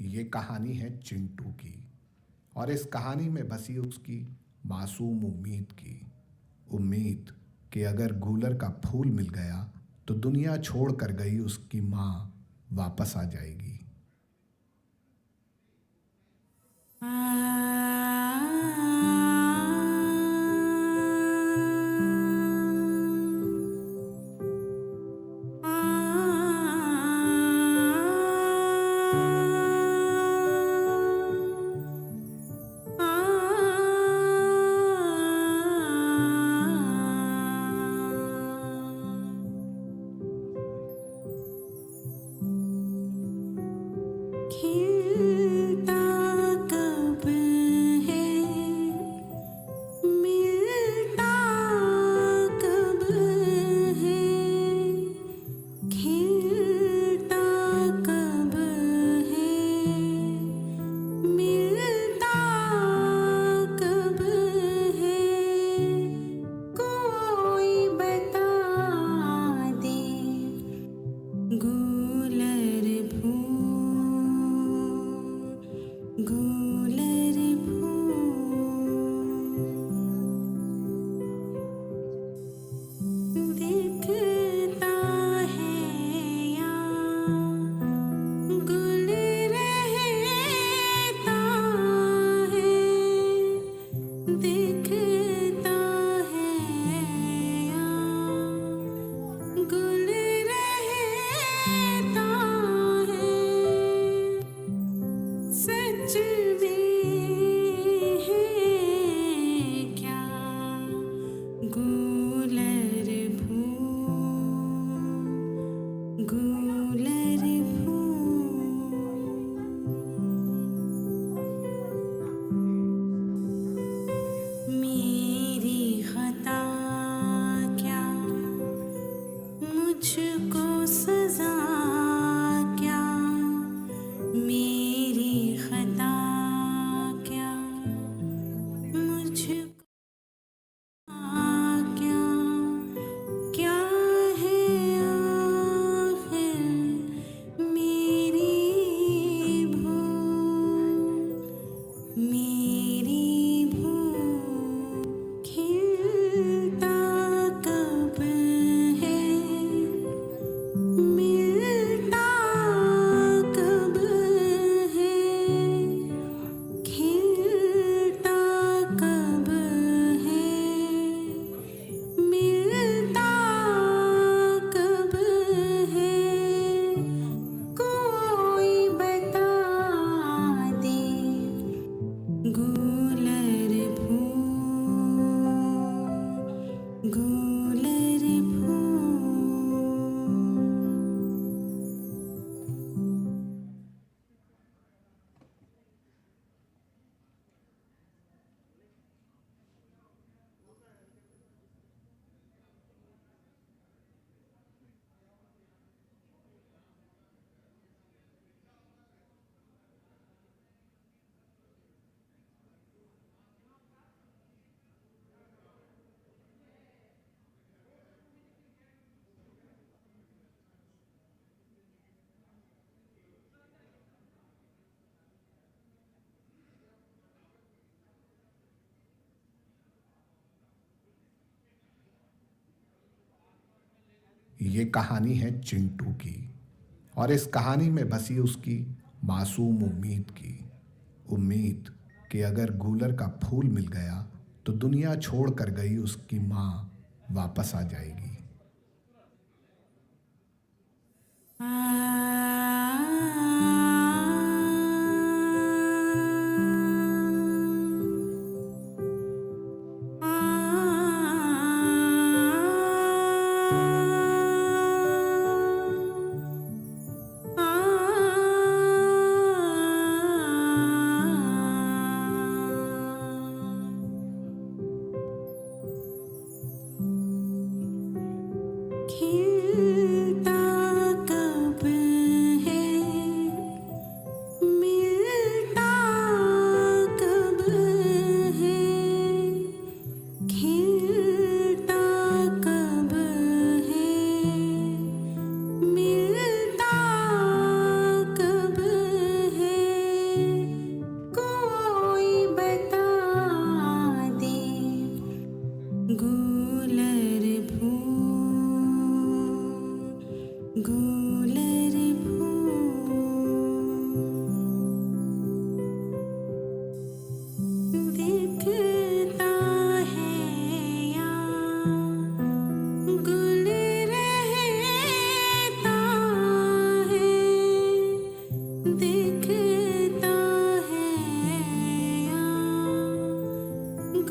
ये कहानी है चिंटू की। और इस कहानी में बसी उसकी मासूम उम्मीद की। उम्मीद कि अगर गूलर का फूल मिल गया तो दुनिया छोड़ कर गई उसकी माँ वापस आ जाएगी। खिलता कब है, मिलता कब है, खिलता कब है, मिलता कब है, कोई बता दे। गूलर फूल, गूलर फूल, दिखता है या गुल रहता है, दिखता है या गुल रहता है। सच में है क्या गूलर फूल, गूलर फूल। मेरी खता क्या, मुझको सजा क्या, मेरी खता क्या, मुझको क्या, क्या है आखिर मेरी भूल, मेरी भूल। खिलता कब है, मिलता कब है, खिलता कब है, मिलता कब है, कोई बता दे। गूलर फूल, गूलर फूल। ये कहानी है चिंटू की। और इस कहानी में बसी उसकी मासूम उम्मीद की। उम्मीद कि अगर गूलर का फूल मिल गया तो दुनिया छोड़ कर गई उसकी माँ वापस आ जाएगी। गुलर फूल दिखता है या गुल रहता है, दिखता है या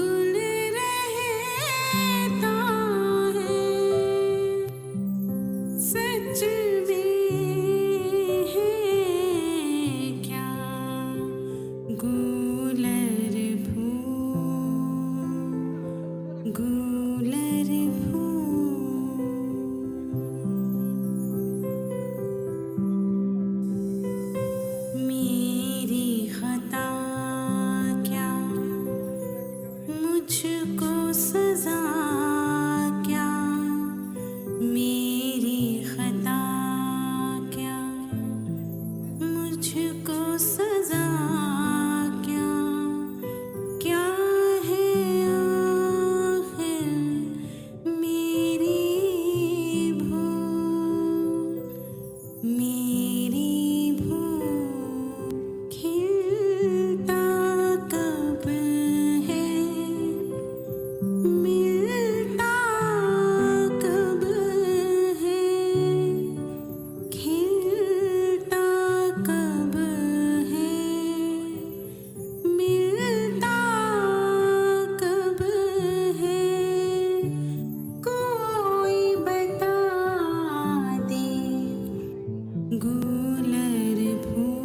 गुल रहता है, सच में है क्या गुलर फूल, गुलर फूल। मेरी खता क्या, मुझको सजा क्या, मेरी खता क्या, मुझको सजा क्या, क्या है आखिर मेरी भूल, मेरी भूल। खिलता कब है, मिलता कब है, खिलता कब है, मिलता कब है, कोई बता दे गुलर फूल,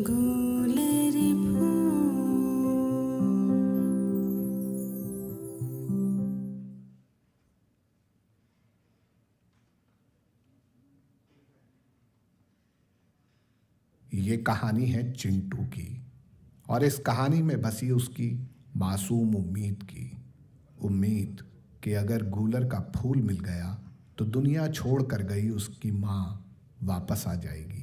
गुलर फूल। ये कहानी है चिंटू की, और इस कहानी में बसी उसकी मासूम उम्मीद की। उम्मीद कि अगर गूलर का फूल मिल गया तो दुनिया छोड़ कर गई उसकी माँ वापस आ जाएगी।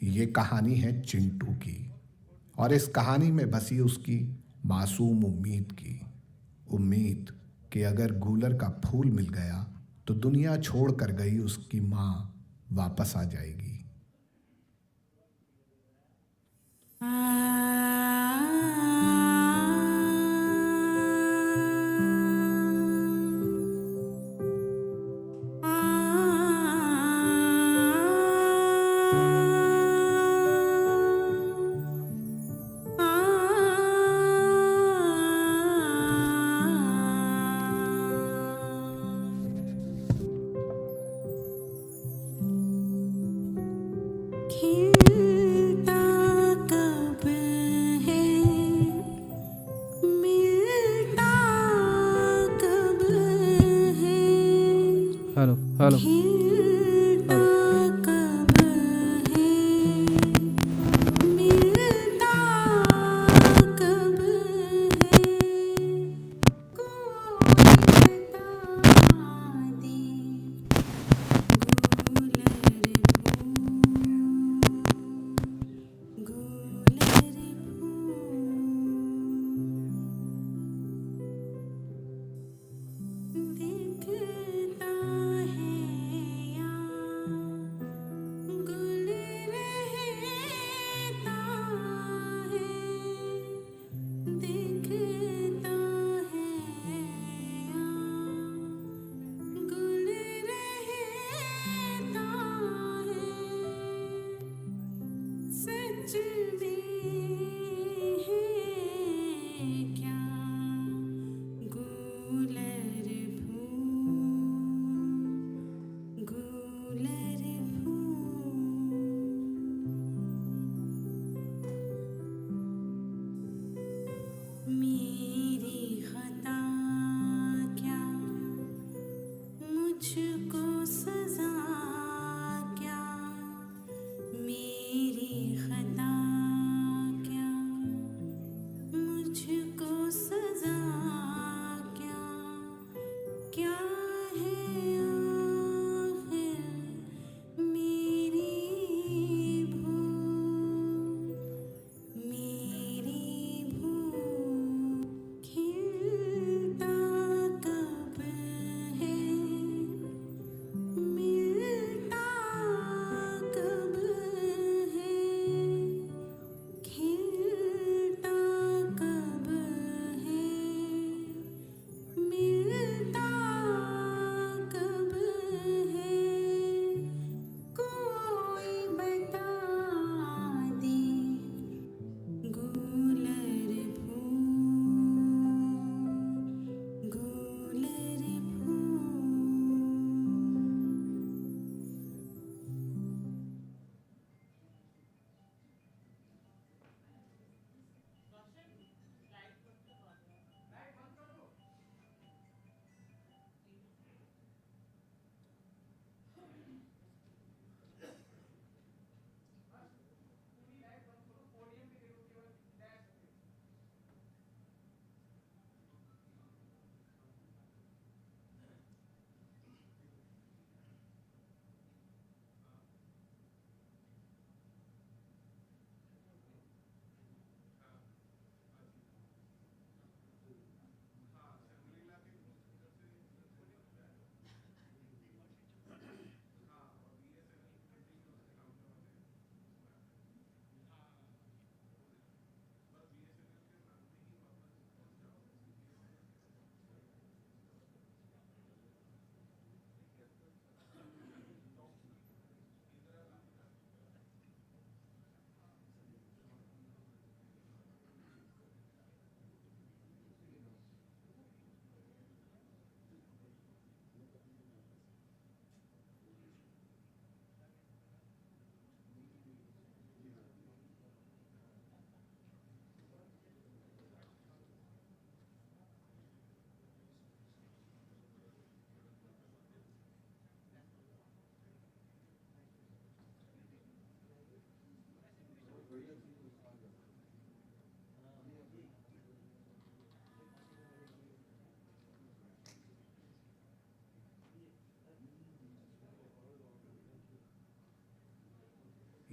ये कहानी है चिंटू की और इस कहानी में बसी उसकी मासूम उम्मीद की। उम्मीद कि अगर गूलर का फूल मिल गया तो दुनिया छोड़ कर गई उसकी माँ वापस आ जाएगी। खिलता कब है, मिलता कब है, हेलो हेलो खिलता कब है, मिलता कब है, कोई बता दे, गूलर दिखता है या गुल रहता है, दिखता है या गुल रहता है, सच में है क्या गूलर मेरी खता क्या, मुझको सजा क्या, मेरी खता क्या, मुझको सजा क्या, क्या है आखिर मेरी भूल, मेरी भूल, खिलता कब है,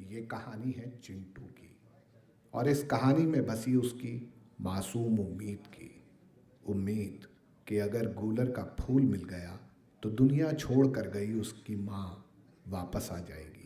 ये कहानी है चिंटू की, और इस कहानी में बसी उसकी मासूम उम्मीद की। उम्मीद कि अगर गूलर का फूल मिल गया तो दुनिया छोड़ कर गई उसकी माँ वापस आ जाएगी।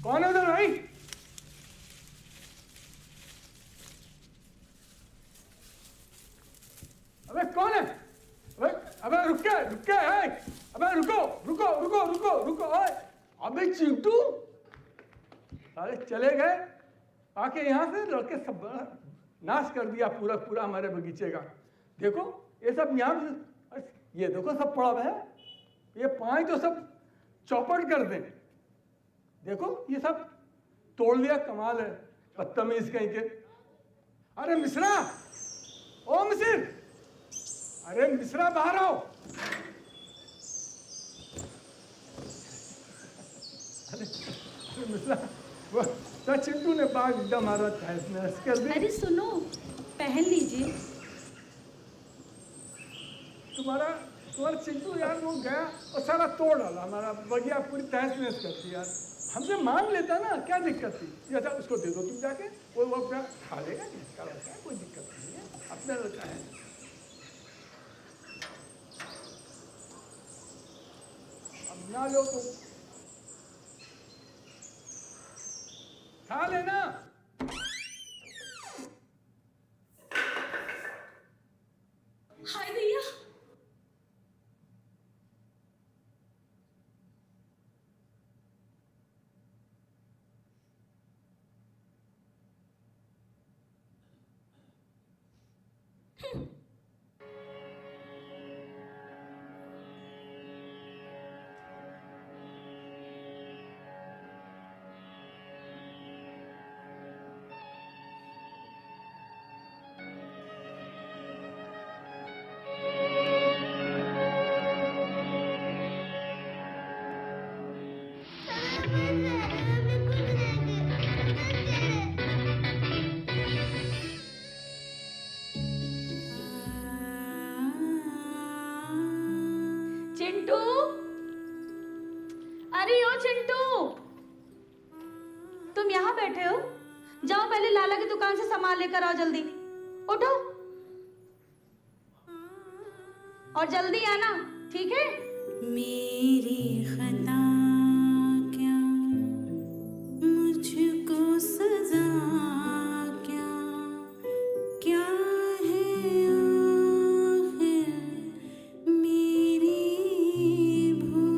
कौन है उधर भाई? अबे कौन है? अबे रुक के है। अबे रुको ओए। अबे चिंटू साले चले गए, आके यहाँ से लड़के सब नाश कर दिया पूरा हमारे बगीचे का। देखो ये सब यहाँ से, ये देखो सब पड़ा हुआ है, ये पानी तो सब चौपट कर दें। देखो ये सब तोड़ लिया, कमाल है, बदतमीज कहीं के। अरे मिश्रा, ओ मिसिर, अरे मिश्रा बाहर आओ। अरे मिश्रा, वो चिंटू ने बाग एकदम मारा था इसने। अरे सुनो, पहन लीजिए। तुम्हारा चिंटू यार वो गया और सारा तोड़ डाला, हमारा बगिया पूरी तहस नहस कर दी यार। हमसे मांग लेता ना, क्या दिक्कत थी? ये अच्छा उसको दे दो तुम जाके, वो अपना खा लेगा, इसका लड़का है, कोई दिक्कत नहीं है, अपना लड़का है। अब ना लो तो खा लेना। हाय भैया, चिंटू, अरे ओ चिंटू, तुम यहाँ बैठे हो? जाओ पहले लाला की दुकान से सामान लेकर आओ, जल्दी उठो और जल्दी आना, ठीक है? मेरी खता क्या, मुझको सजा क्या, क्या है आखिर मेरी भूल।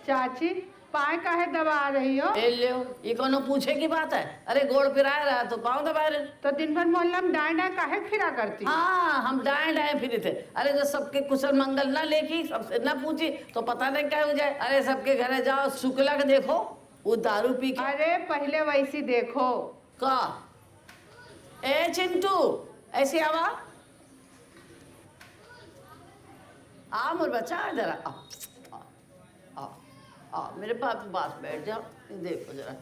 चाची, पाए काहे दबा रही हो? ले लो, ये कोनो पूछे की बात है? अरे गोड़ पिराया रहा तो पाँव दबा रहे। तो दिन भर मोहल्ला में दाएं दाएं काहे फिरा करती? हाँ, हम दाएं दाएं फिरे थे। अरे जो सबके कुशल मंगल ना लेकी, सबसे ना पूछी तो पता नहीं क्या हो जाए। अरे सबके घरे जाओ, शुक्ला के देखो, वो दारू पी के। अरे पहले वैसी देखो। का ए चिंटू, ऐसी आवा, आ मोर बच्चा, इधर आ, मेरे पास बैठ जाओ, देखो जरा,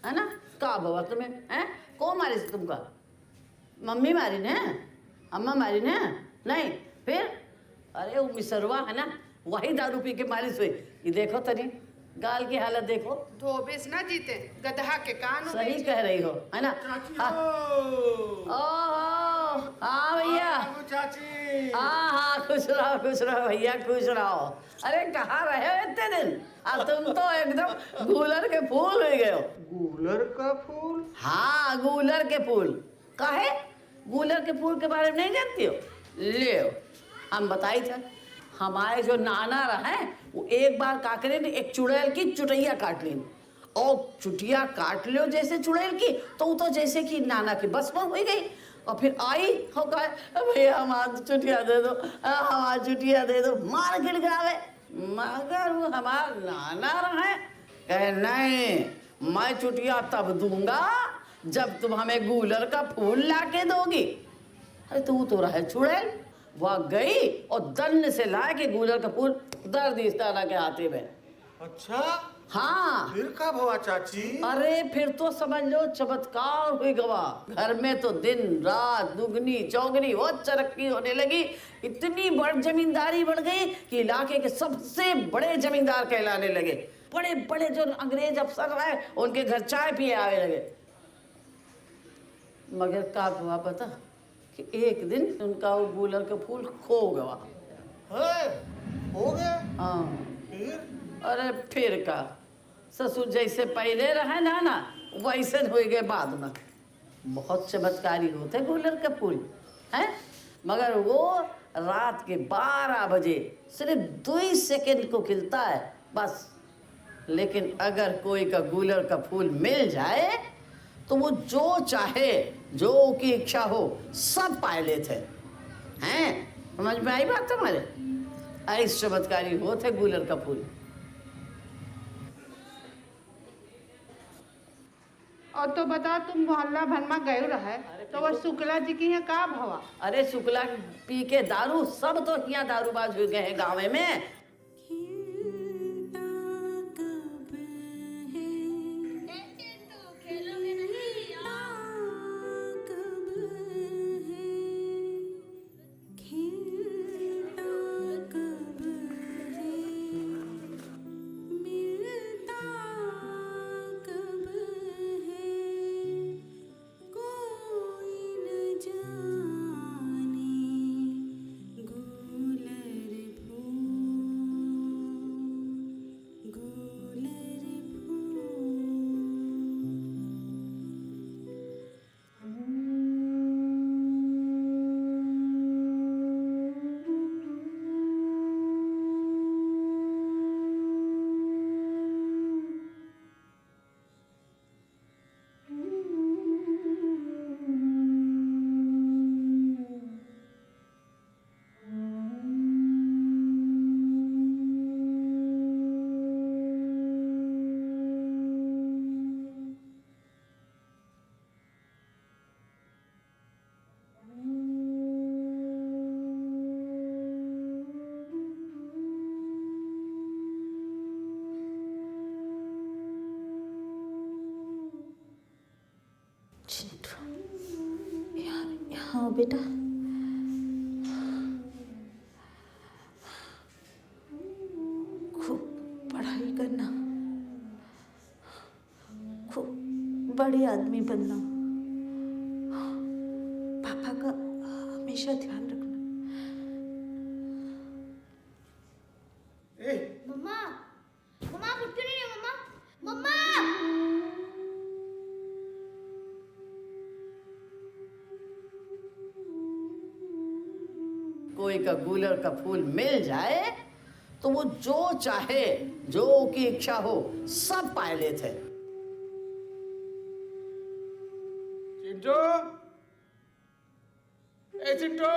है ना का बाबा तुम्हें, हैं कौन मारी से तुमका? मम्मी मारी ने, अम्मा मारी ने? नहीं फिर? अरे वो मिसरवा है ना, वही दारू पी के मारी से। ये देखो तनी गाल की हालत देखो। धोबिस ना जीते, गधा के कान। सही कह रही हो, है ना? ओहो, हाँ भैया, चाची। हाँ खुश रहो भैया, खुश रहो। अरे कहाँ रहे हो इतने दिन? अब तुम तो एकदम गूलर के फूल हो गए हो। गूलर का फूल? हाँ, गूलर के फूल। काहे? गूलर के फूल के बारे में नहीं जानती हो? ले हम बताई थे, हमारे जो नाना रहे वो एक बार काकरे ने एक चुड़ैल की चुटैया काट ली और चुटिया काट लियो जैसे चुड़ैल की, तो जैसे कि नाना की बस में हो गई। और फिर आई हो कहे भैया हमार चुटिया दे दो, हमार चुटिया दे दो, मार गिड़गिड़ावे। मगर वो हमार नाना रहे, कहे नहीं, मैं चुटिया तब दूंगा जब तुम हमें गूलर का फूल लाके दोगी। अरे तो रहे चुड़ैल, वह गई और दन्न से ला के गूलर का फूल दर दी इस नाना के हाथे में। अच्छा, हाँ, फिर कब हुआ चाची? अरे फिर तो समझ लो चमत्कार हुई गवा। घर में तो दिन रात दुगनी चौगनी बहुत तरक्की होने लगी। इतनी बड़ी जमींदारी बढ़ गई कि इलाके के सबसे बड़े जमींदार कहलाने लगे। बड़े बड़े जो अंग्रेज अफसर रहे उनके घर चाय पिए आने लगे। मगर का हुआ पता कि एक दिन उनका वो गूलर का फूल खो गवा। हो गया? हाँ, फिर? अरे फिर का, ससुर जैसे पहले रहे ना वैसे हो गए बाद में। बहुत चमत्कारी होते गूलर का फूल है। मगर वो रात के 12 बजे सिर्फ 2 सेकंड को खिलता है बस। लेकिन अगर कोई का गूलर का फूल मिल जाए तो वो जो चाहे, जो की इच्छा हो, सब पा लेते हैं। समझ में आई बात तुम्हारे? ऐसे चमत्कारी होते गूलर का फूल। और तो बताओ, तुम मोहल्ला भर में गए रहे तो वह शुक्ला जी की है का भवा? अरे शुक्ला पी के दारू, सब तो यहाँ दारूबाज हो गए हैं गाँव में। हाँ बेटा, खूब पढ़ाई करना, खूब बड़े आदमी बनना, पापा का हमेशा ध्यान रखना। मम्मा, मम्मा आप उठ क्यों नहीं रहे? मम्मा, मम्मा। कोई का गूलर का फूल मिल जाए तो वो जो चाहे, जो की इच्छा हो, सब पा लेते। चिंटू, ए चिंटू,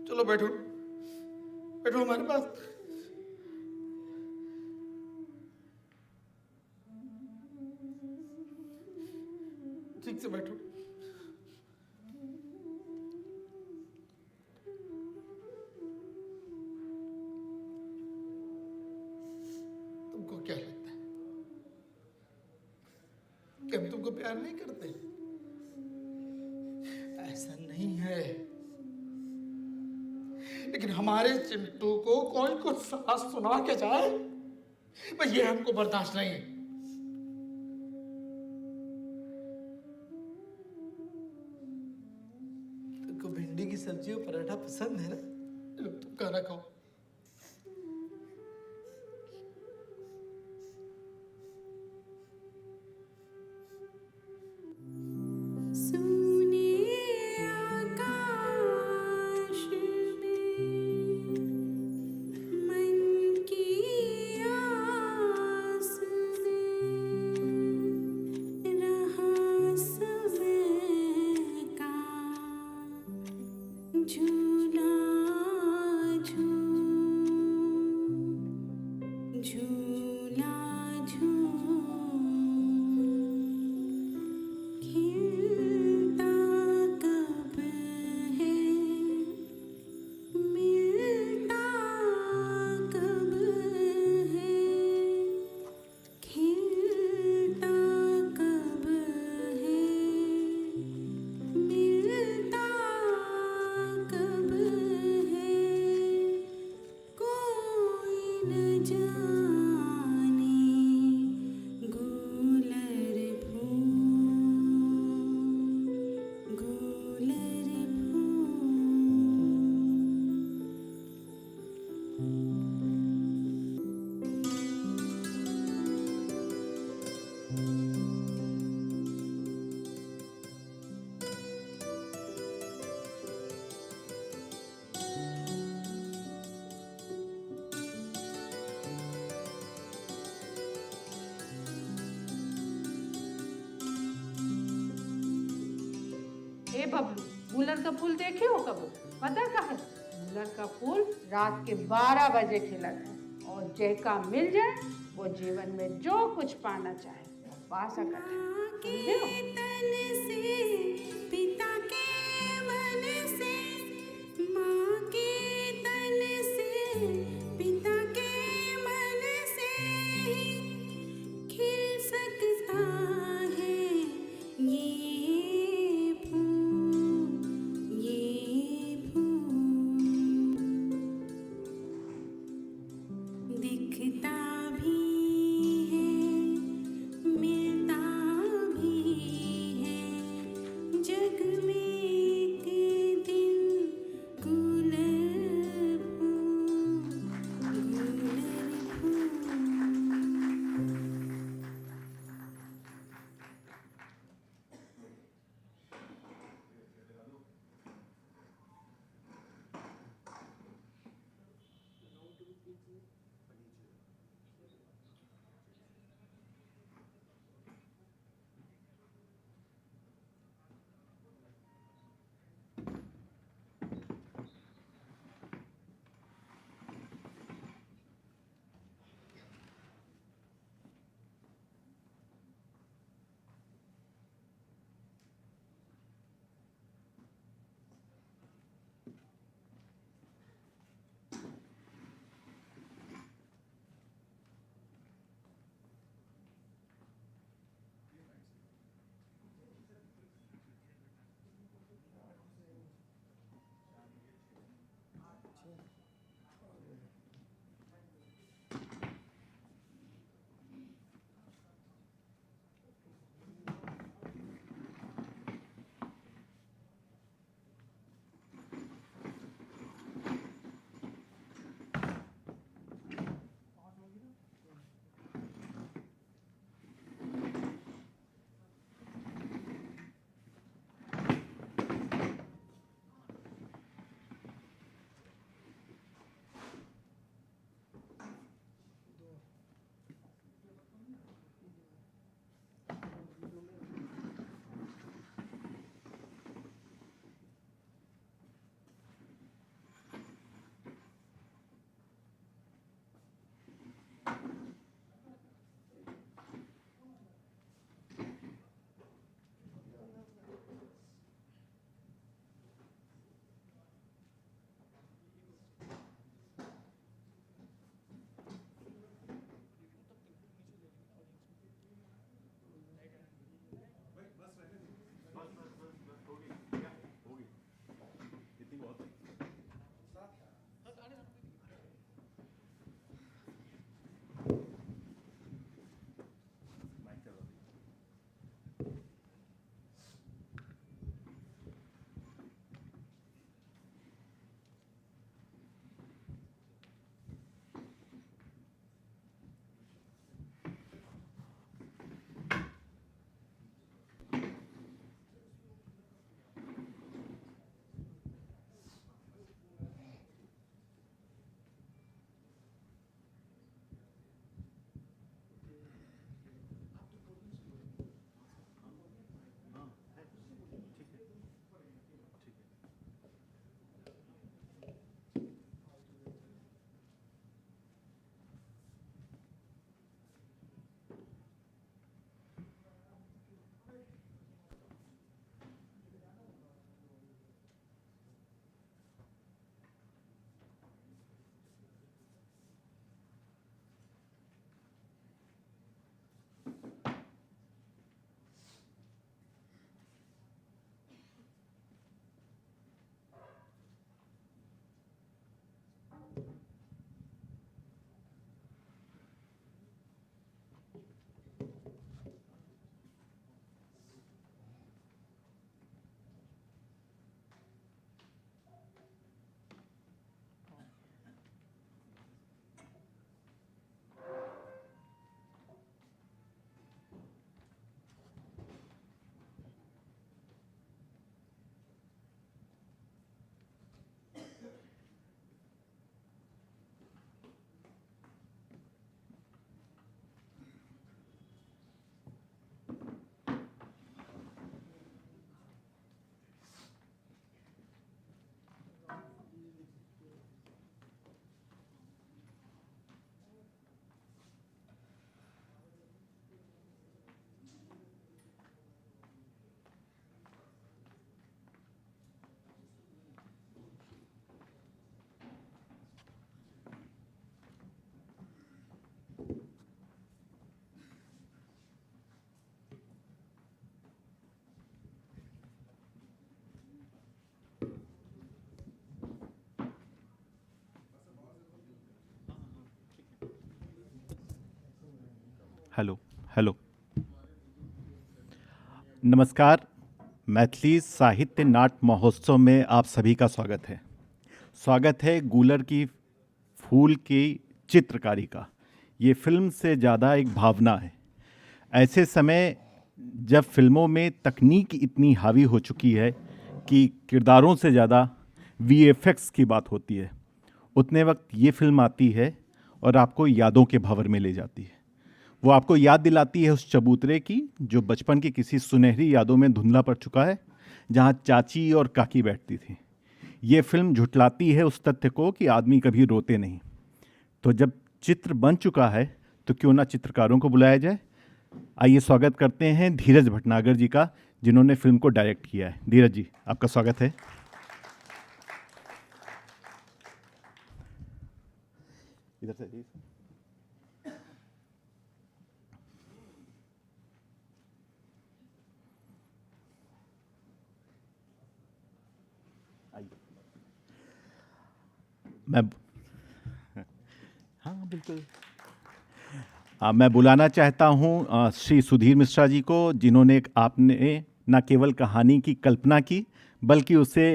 चलो बैठो, बैठो हमारे पास। ठीक से बैठो। तुमको क्या लगता है कि हम तुमको प्यार नहीं करते? ऐसा नहीं है, लेकिन हमारे चिंटू को कोई कुछ सास सुना के जाए, बस ये हमको बर्दाश्त नहीं। तुमको भिंडी की सब्जी और पराठा पसंद है ना? लो तुम खाना खाओ। ए बबलू, गुलर का फूल देखे हो कबो? पता का है, गुलर का फूल रात के 12 बजे खिलत है और जेका मिल जाए वो जीवन में जो कुछ पाना चाहे वो पा सकत है। समझे हो? दिखता भी है, मिलता भी है, जग हेलो हेलो नमस्कार। मैथिली साहित्य नाट्य महोत्सव में आप सभी का स्वागत है। स्वागत है गूलर की फूल की चित्रकारी का। ये फिल्म से ज़्यादा एक भावना है। ऐसे समय जब फिल्मों में तकनीक इतनी हावी हो चुकी है कि किरदारों से ज़्यादा वीएफएक्स की बात होती है, उतने वक्त ये फिल्म आती है और आपको यादों के भंवर में ले जाती है। वो आपको याद दिलाती है उस चबूतरे की जो बचपन की किसी सुनहरी यादों में धुंधला पड़ चुका है, जहाँ चाची और काकी बैठती थी। ये फिल्म झुठलाती है उस तथ्य को कि आदमी कभी रोते नहीं। तो जब चित्र बन चुका है तो क्यों ना चित्रकारों को बुलाया जाए। आइए स्वागत करते हैं धीरज भटनागर जी का, जिन्होंने फिल्म को डायरेक्ट किया है। धीरज जी, आपका स्वागत है। इधर से हाँ बिल्कुल। मैं बुलाना चाहता हूँ श्री सुधीर मिश्रा जी को, जिन्होंने आपने न केवल कहानी की कल्पना की बल्कि उसे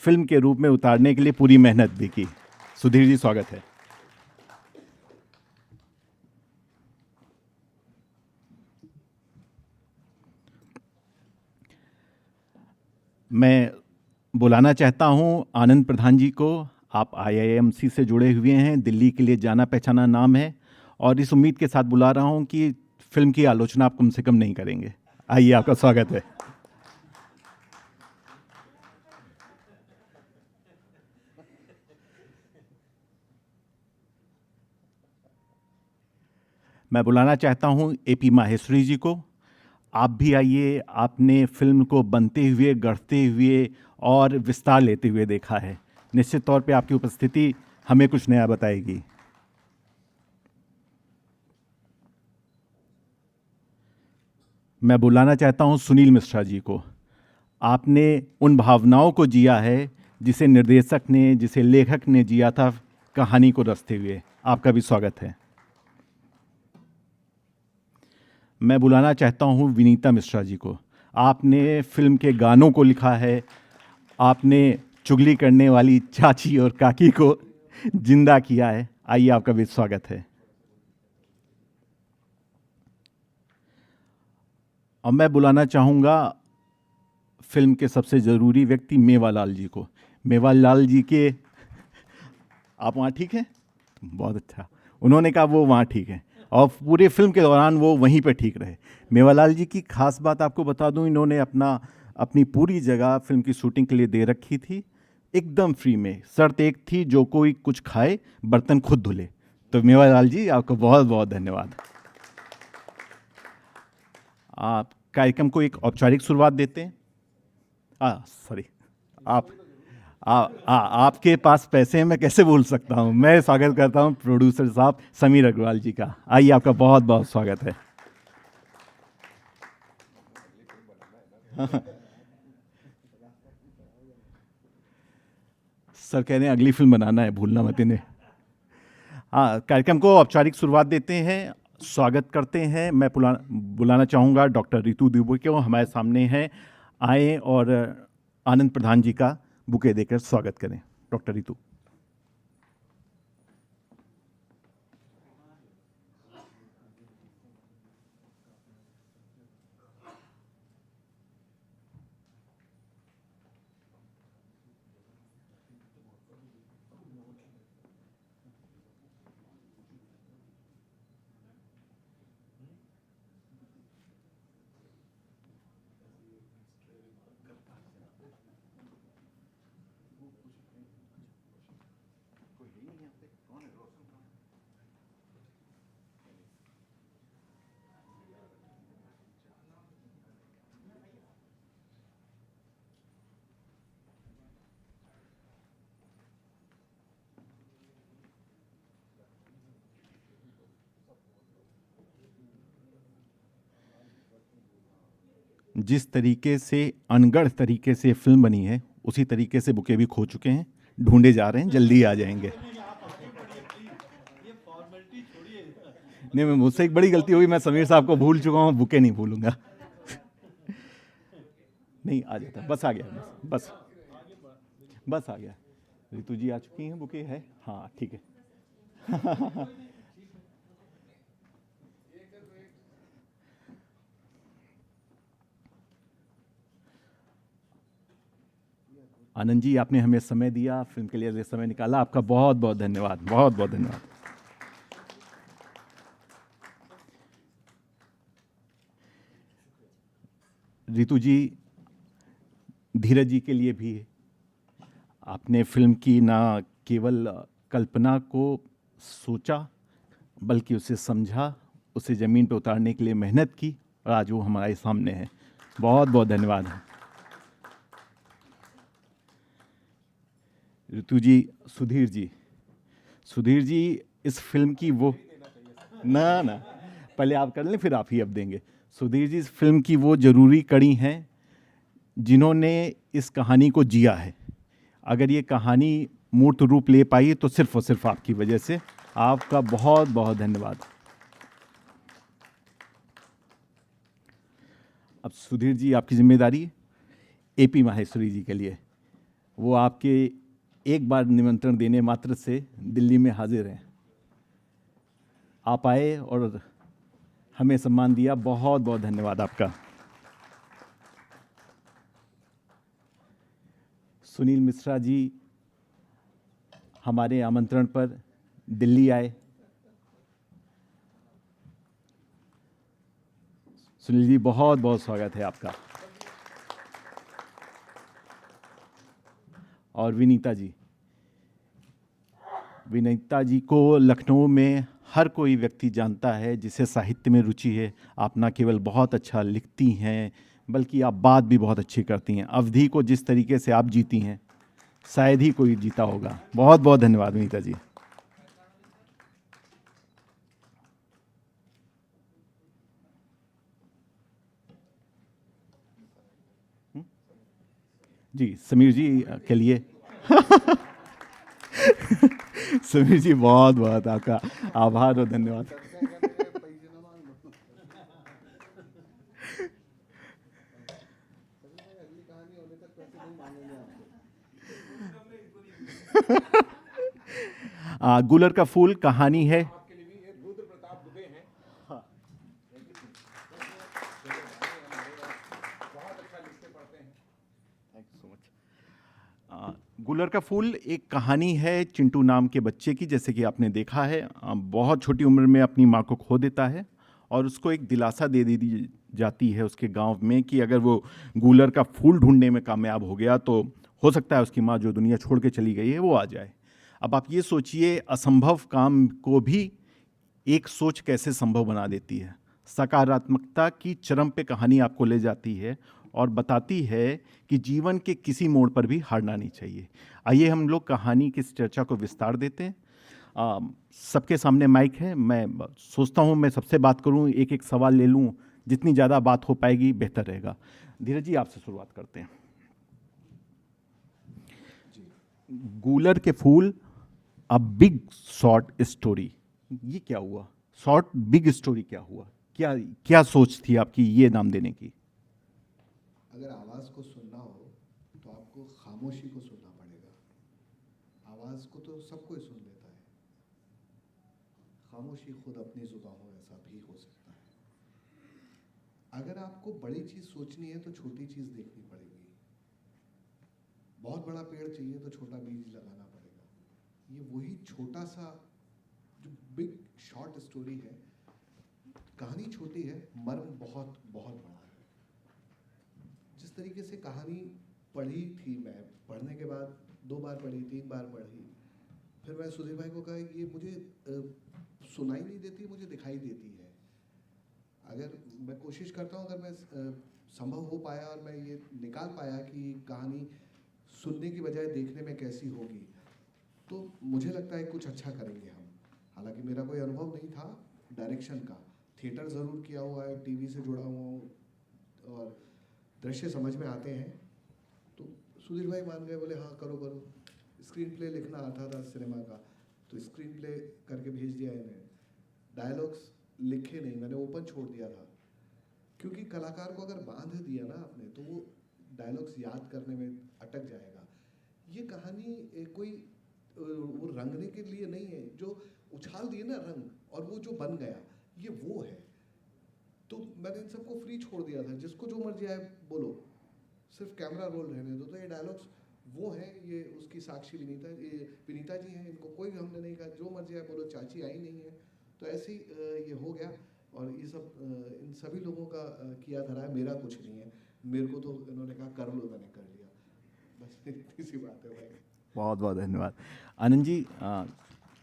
फिल्म के रूप में उतारने के लिए पूरी मेहनत भी की। सुधीर जी, स्वागत है। मैं बुलाना चाहता हूँ आनंद प्रधान जी को। आप आईआईएमसी से जुड़े हुए हैं, दिल्ली के लिए जाना पहचाना नाम है, और इस उम्मीद के साथ बुला रहा हूँ कि फिल्म की आलोचना आप कम से कम नहीं करेंगे। आइए, आपका स्वागत है। मैं बुलाना चाहता हूँ एपी माहेश्वरी जी को। आप भी आइए। आपने फिल्म को बनते हुए, गढ़ते हुए और विस्तार लेते हुए देखा है। निश्चित तौर पे आपकी उपस्थिति हमें कुछ नया बताएगी। मैं बुलाना चाहता हूं सुनील मिश्रा जी को। आपने उन भावनाओं को जिया है जिसे निर्देशक ने, जिसे लेखक ने जिया था कहानी को रचते हुए। आपका भी स्वागत है। मैं बुलाना चाहता हूं विनीता मिश्रा जी को। आपने फिल्म के गानों को लिखा है। आपने चुगली करने वाली चाची और काकी को जिंदा किया है। आइए, आपका भी स्वागत है। और मैं बुलाना चाहूँगा फिल्म के सबसे ज़रूरी व्यक्ति मेवालाल जी को। मेवालाल जी के, आप वहाँ ठीक हैं? बहुत अच्छा। उन्होंने कहा वो वहाँ ठीक है, और पूरे फिल्म के दौरान वो वहीं पे ठीक रहे। मेवालाल जी की खास बात आपको बता दूं, इन्होंने अपनी पूरी जगह फिल्म की शूटिंग के लिए दे रखी थी, एकदम फ्री में। शर्त एक थी, जो कोई कुछ खाए बर्तन खुद धुले। तो मेवालाल जी, आपको बहुत बहुत धन्यवाद। आप कार्यक्रम को एक औपचारिक शुरुआत देते हैं। सॉरी, आपके पास पैसे हैं, मैं कैसे बोल सकता हूं। मैं स्वागत करता हूं प्रोड्यूसर साहब समीर अग्रवाल जी का। आइए, आपका बहुत बहुत स्वागत है। सर कह रहे हैं अगली फिल्म बनाना है, भूलना मत इन्हें। कार्यक्रम को औपचारिक शुरुआत देते हैं, स्वागत करते हैं। मैं बुलाना चाहूँगा डॉक्टर रितु दुबे को। हमारे सामने हैं, आए और आनंद प्रधान जी का बुके देकर स्वागत करें। डॉक्टर रितु। जिस तरीके से अनगढ़ तरीके से फिल्म बनी है, उसी तरीके से बुके भी खो चुके हैं, ढूंढे जा रहे हैं, जल्दी आ जाएंगे। नहीं, मैं मुझसे एक बड़ी गलती हुई, मैं समीर साहब को भूल चुका हूँ, बुके नहीं भूलूंगा। नहीं आ जाता, बस आ गया, बस आ गया। रितु जी आ चुकी हैं, बुके है, हाँ ठीक है। आनंद जी, आपने हमें समय दिया, फिल्म के लिए समय निकाला, आपका बहुत बहुत धन्यवाद, बहुत बहुत धन्यवाद। रितु जी, धीरज जी के लिए भी आपने फिल्म की ना केवल कल्पना को सोचा, बल्कि उसे समझा, उसे ज़मीन पर उतारने के लिए मेहनत की, और आज वो हमारे सामने है। बहुत बहुत धन्यवाद है। ऋतु जी, सुधीर जी इस फिल्म की वो ना पहले आप कर लें, फिर आप ही अब देंगे। सुधीर जी इस फिल्म की वो ज़रूरी कड़ी हैं जिन्होंने इस कहानी को जिया है। अगर ये कहानी मूर्त रूप ले पाई तो सिर्फ और सिर्फ आपकी वजह से। आपका बहुत बहुत धन्यवाद। अब सुधीर जी, आपकी जिम्मेदारी एपी माहेश्वरी जी के लिए। वो आपके एक बार निमंत्रण देने मात्र से दिल्ली में हाजिर हैं। आप आए और हमें सम्मान दिया, बहुत बहुत धन्यवाद आपका। सुनील मिश्रा जी हमारे आमंत्रण पर दिल्ली आए। सुनील जी, बहुत बहुत स्वागत है आपका। और विनीता जी को लखनऊ में हर कोई व्यक्ति जानता है जिसे साहित्य में रुचि है। आप न केवल बहुत अच्छा लिखती हैं, बल्कि आप बात भी बहुत अच्छी करती हैं। अवधि को जिस तरीके से आप जीती हैं, शायद ही कोई जीता होगा। बहुत बहुत धन्यवाद विनीता जी। जी, समीर जी के लिए समीर जी, बहुत बहुत आपका आभार और धन्यवाद। गुलर का फूल कहानी है। गुलर का फूल एक कहानी है चिंटू नाम के बच्चे की। जैसे कि आपने देखा है, बहुत छोटी उम्र में अपनी माँ को खो देता है और उसको एक दिलासा दे दी जाती है उसके गांव में कि अगर वो गुलर का फूल ढूंढने में कामयाब हो गया तो हो सकता है उसकी माँ जो दुनिया छोड़ के चली गई है वो आ जाए। अब आप ये सोचिए, असंभव काम को भी एक सोच कैसे संभव बना देती है। सकारात्मकता की चरम पे कहानी आपको ले जाती है और बताती है कि जीवन के किसी मोड़ पर भी हारना नहीं चाहिए। आइए हम लोग कहानी की इस चर्चा को विस्तार देते हैं। सबके सामने माइक है। मैं सोचता हूँ मैं सबसे बात करूँ, एक एक सवाल ले लूँ, जितनी ज़्यादा बात हो पाएगी बेहतर रहेगा। धीरज जी, आपसे शुरुआत करते हैं। गुलर के फूल, अ बिग शॉर्ट स्टोरी, ये क्या हुआ? शॉर्ट बिग स्टोरी क्या हुआ? क्या सोच थी आपकी ये नाम देने की? अगर आवाज़ को सुनना हो तो आपको खामोशी को सुनना पड़ेगा। आवाज़ को तो सब कोई सुन लेता है, खामोशी खुद अपनी जुबान हो, ऐसा भी हो सकता है। अगर आपको बड़ी चीज़ सोचनी है तो छोटी चीज़ देखनी पड़ेगी। बहुत बड़ा पेड़ चाहिए तो छोटा बीज लगाना पड़ेगा। ये वही छोटा सा जो बिग शॉर्ट स्टोरी है। कहानी छोटी है, मर्म बहुत बहुत बड़ा है। जिस तरीके से कहानी पढ़ी थी, मैं पढ़ने के बाद 2 बार पढ़ी, 3 बार पढ़ी, फिर मैं सुधीर भाई को कहा कि ये मुझे सुनाई नहीं देती, मुझे दिखाई देती है। अगर मैं कोशिश करता हूँ, अगर मैं संभव हो पाया और मैं ये निकाल पाया कि कहानी सुनने की बजाय देखने में कैसी होगी, तो मुझे लगता है कुछ अच्छा करेंगे हम। हालांकि मेरा कोई अनुभव नहीं था डायरेक्शन का, थिएटर ज़रूर किया हुआ है, टीवी से जुड़ा हुआ हूँ और दृश्य समझ में आते हैं। तो सुधीर भाई मान गए, बोले हाँ करो करो। स्क्रीन प्ले लिखना आता था सिनेमा का, तो स्क्रीन प्ले करके भेज दिया इन्हें। डायलॉग्स लिखे नहीं, मैंने ओपन छोड़ दिया था, क्योंकि कलाकार को अगर बांध दिया ना आपने तो वो डायलॉग्स याद करने में अटक जाएगा। ये कहानी कोई वो रंगने के लिए नहीं है, जो उछाल दिए ना रंग और वो जो बन गया ये वो है। तो मैंने इन सबको फ्री छोड़ दिया था, जिसको जो मर्जी आए बोलो, सिर्फ कैमरा रोल रहने दो। तो ये डायलॉग्स वो हैं, ये उसकी साक्षी विनीता जी हैं, इनको कोई हमने नहीं कहा जो मर्जी आए बोलो, चाची आई नहीं है। तो ऐसे ही ये हो गया। और ये सब इन सभी लोगों का किया धरा है, मेरा कुछ नहीं है। मेरे को तो इन्होंने कहा कर लो, मैंने कर लिया, बस इतनी सी बात है भाई। बहुत बहुत धन्यवाद आनंद जी।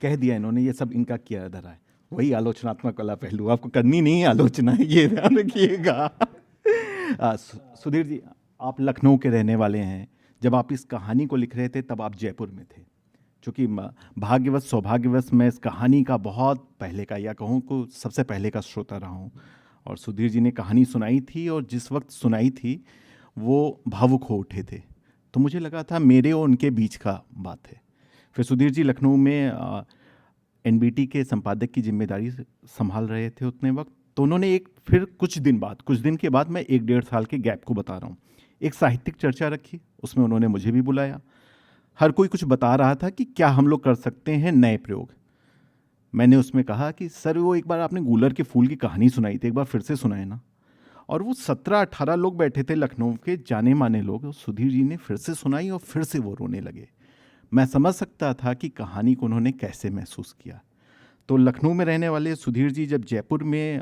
कह दिया इन्होंने, ये सब इनका किया धरा है, वही आलोचनात्मक वाला पहलू, आपको करनी नहीं है आलोचना, ये ध्यान रखिएगा। सुधीर जी, आप लखनऊ के रहने वाले हैं, जब आप इस कहानी को लिख रहे थे तब आप जयपुर में थे। चूँकि भाग्यवश सौभाग्यवश मैं इस कहानी का बहुत पहले का, या कहूँ को सबसे पहले का श्रोता रहा हूँ, और सुधीर जी ने कहानी सुनाई थी, और जिस वक्त सुनाई थी वो भावुक हो उठे थे, तो मुझे लगा था मेरे और उनके बीच का बात है। फिर सुधीर जी लखनऊ में एनबीटी के संपादक की जिम्मेदारी संभाल रहे थे उतने वक्त, तो उन्होंने फिर कुछ दिन के बाद, मैं 1-1.5 साल के गैप को बता रहा हूँ, एक साहित्यिक चर्चा रखी, उसमें उन्होंने मुझे भी बुलाया। हर कोई कुछ बता रहा था कि क्या हम लोग कर सकते हैं नए प्रयोग। मैंने उसमें कहा कि सर वो एक बार आपने गूलर के फूल की कहानी सुनाई थी, एक बार फिर से सुनाए ना। और वो 17-18 लोग बैठे थे लखनऊ के जाने माने लोग, और सुधीर जी ने फिर से सुनाई और फिर से वो रोने लगे। मैं समझ सकता था कि कहानी को उन्होंने कैसे महसूस किया। तो लखनऊ में रहने वाले सुधीर जी जब जयपुर में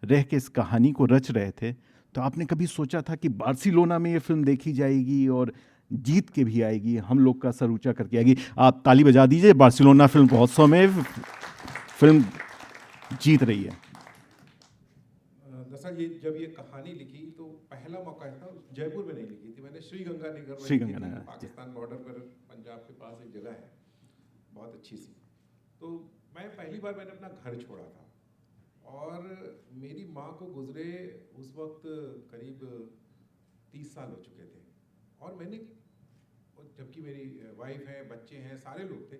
रह के इस कहानी को रच रहे थे, तो आपने कभी सोचा था कि बार्सिलोना में ये फिल्म देखी जाएगी और जीत के भी आएगी, हम लोग का सर ऊंचा करके आएगी? आप ताली बजा दीजिए, बार्सिलोना फिल्म महोत्सव में फिल्म जीत रही है। दरअसल ये जब ये कहानी लिखी तो पहला मौका था, जयपुर में नहीं लिखी थी मैंने, श्रीगंगानगर में। श्रीगंगानगर, पाकिस्तान बॉर्डर पर पंजाब के पास एक जगह है बहुत अच्छी सी। तो मैं पहली बार मैंने अपना घर छोड़ा था, और मेरी माँ को गुजरे उस वक्त करीब 30 साल हो चुके थे, और मैंने, जबकि मेरी वाइफ है, बच्चे हैं, सारे लोग थे,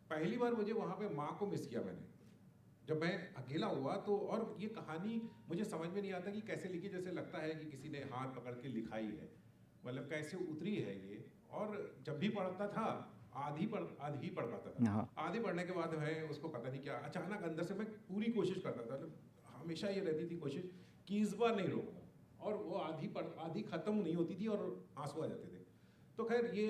पहली बार मुझे वहाँ पे माँ को मिस किया मैंने जब मैं अकेला हुआ। तो और ये कहानी मुझे समझ में नहीं आता कि कैसे लिखी, जैसे लगता है कि किसी ने हाथ पकड़ के लिखाई है, मतलब कैसे उतरी है ये। और जब भी पढ़ता था आधी पढ़ पाता था, आधी पढ़ने के बाद मैं उसको पता नहीं क्या अचानक अंदर से मैं पूरी कोशिश करता था, हमेशा ये रहती थी कोशिश कि इस बार नहीं रोकूंगा, और वो आधी खत्म नहीं होती थी और आंसू आ जाते थे। तो खैर ये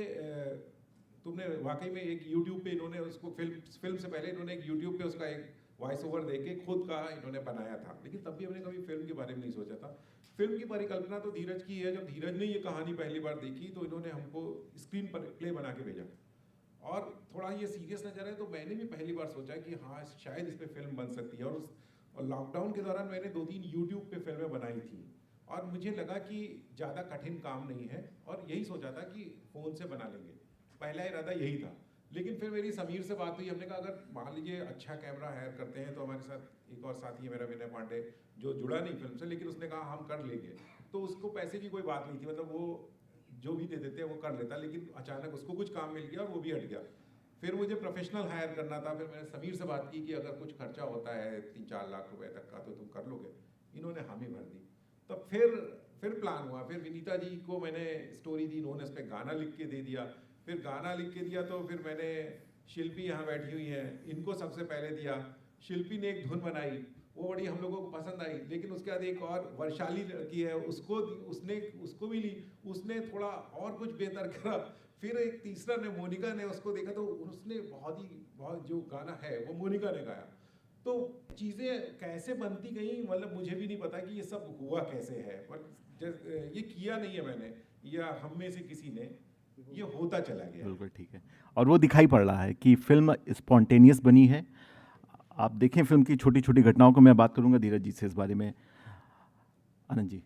तुमने वाकई में एक YouTube पे इन्होंने उसको फिल्म से पहले इन्होंने एक YouTube पे उसका एक वॉइस ओवर दे के खुद का इन्होंने बनाया था, लेकिन तब भी हमने कभी फिल्म के बारे में नहीं सोचा था। फिल्म की परिकल्पना तो धीरज की है। जब धीरज ने ये कहानी पहली बार देखी तो इन्होंने हमको स्क्रीन पर प्ले बना के भेजा, और थोड़ा ये सीरियस नजर है, तो मैंने भी पहली बार सोचा कि हाँ शायद इस पर फिल्म बन सकती है। और लॉकडाउन के दौरान मैंने 2-3 YouTube पे फिल्में बनाई थी, और मुझे लगा कि ज़्यादा कठिन काम नहीं है, और यही सोचा था कि फ़ोन से बना लेंगे, पहला इरादा यही था। लेकिन फिर मेरी समीर से बात हुई, हमने कहा अगर मान लीजिए अच्छा कैमरा हायर करते हैं, तो हमारे साथ एक और साथी है मेरा, विनय पांडे, जो जुड़ा नहीं फिल्म से, लेकिन उसने कहा हम कर लेंगे। तो उसको पैसे की कोई बात नहीं थी, मतलब वो जो भी दे देते हैं वो कर लेता, लेकिन अचानक उसको कुछ काम मिल गया और वो भी हट गया। फिर मुझे प्रोफेशनल हायर करना था। फिर मैंने समीर से बात की कि अगर कुछ खर्चा होता है 3-4 लाख रुपए तक का तो तुम कर लोगे। इन्होंने हामी भर दी। तो फिर प्लान हुआ। फिर विनीता जी को मैंने स्टोरी दी, इन्होंने उस पर गाना लिख के दे दिया। फिर गाना लिख के दिया तो फिर मैंने, शिल्पी यहाँ बैठी हुई हैं, इनको सबसे पहले दिया। शिल्पी ने एक धुन बनाई, वो बड़ी हम लोगों को पसंद आई। लेकिन उसके बाद एक और वर्षाली लड़की है, उसको भी ली, उसने थोड़ा और कुछ बेहतर करा। फिर एक तीसरा ने, मोनिका ने उसको देखा, तो उसने बहुत जो गाना है वो मोनिका ने गाया। तो चीज़ें कैसे बनती गई, मतलब मुझे भी नहीं पता कि ये सब हुआ कैसे है, पर ये किया नहीं है मैंने या हम में से किसी ने, ये होता चला गया। बिल्कुल ठीक है, और वो दिखाई पड़ रहा है कि फिल्म स्पॉन्टेनियस बनी है। आप देखें फिल्म की छोटी छोटी घटनाओं को, मैं बात करूंगा धीरज जी से इस बारे में। आनंद जी,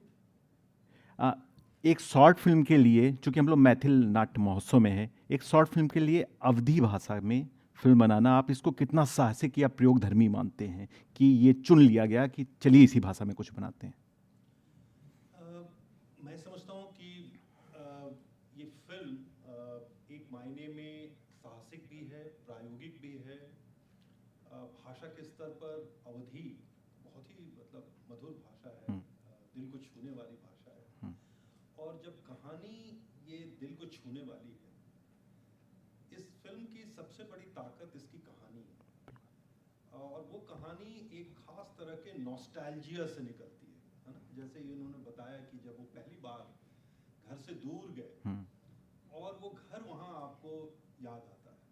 एक शॉर्ट फिल्म के लिए, चूंकि हम लोग मैथिल नाट्य महोत्सव में है, एक शॉर्ट फिल्म के लिए अवधी भाषा में फिल्म बनाना, आप इसको कितना साहसिक या प्रयोगधर्मी मानते हैं कि ये चुन लिया गया कि चलिए इसी भाषा में कुछ बनाते हैं? मैं समझता हूँ कि ये फिल्म एक मायने में साहसिक भी है, प्रायोगिक भी है। भाषा के स्तर पर अवधी बहुत ही मतलब मधुर भाषा है, दिल को छूने वाली भाषा है। और जब कहानी ये दिल को छूने वाली है, इस फिल्म की सबसे बड़ी ताकत इसकी कहानी है। और वो कहानी एक खास तरह के नॉस्टैल्जिया से निकलती है ना। जैसे इन्होंने बताया कि जब वो पहली बार घर से दूर गए और वो घर वहाँ आपको याद आता है,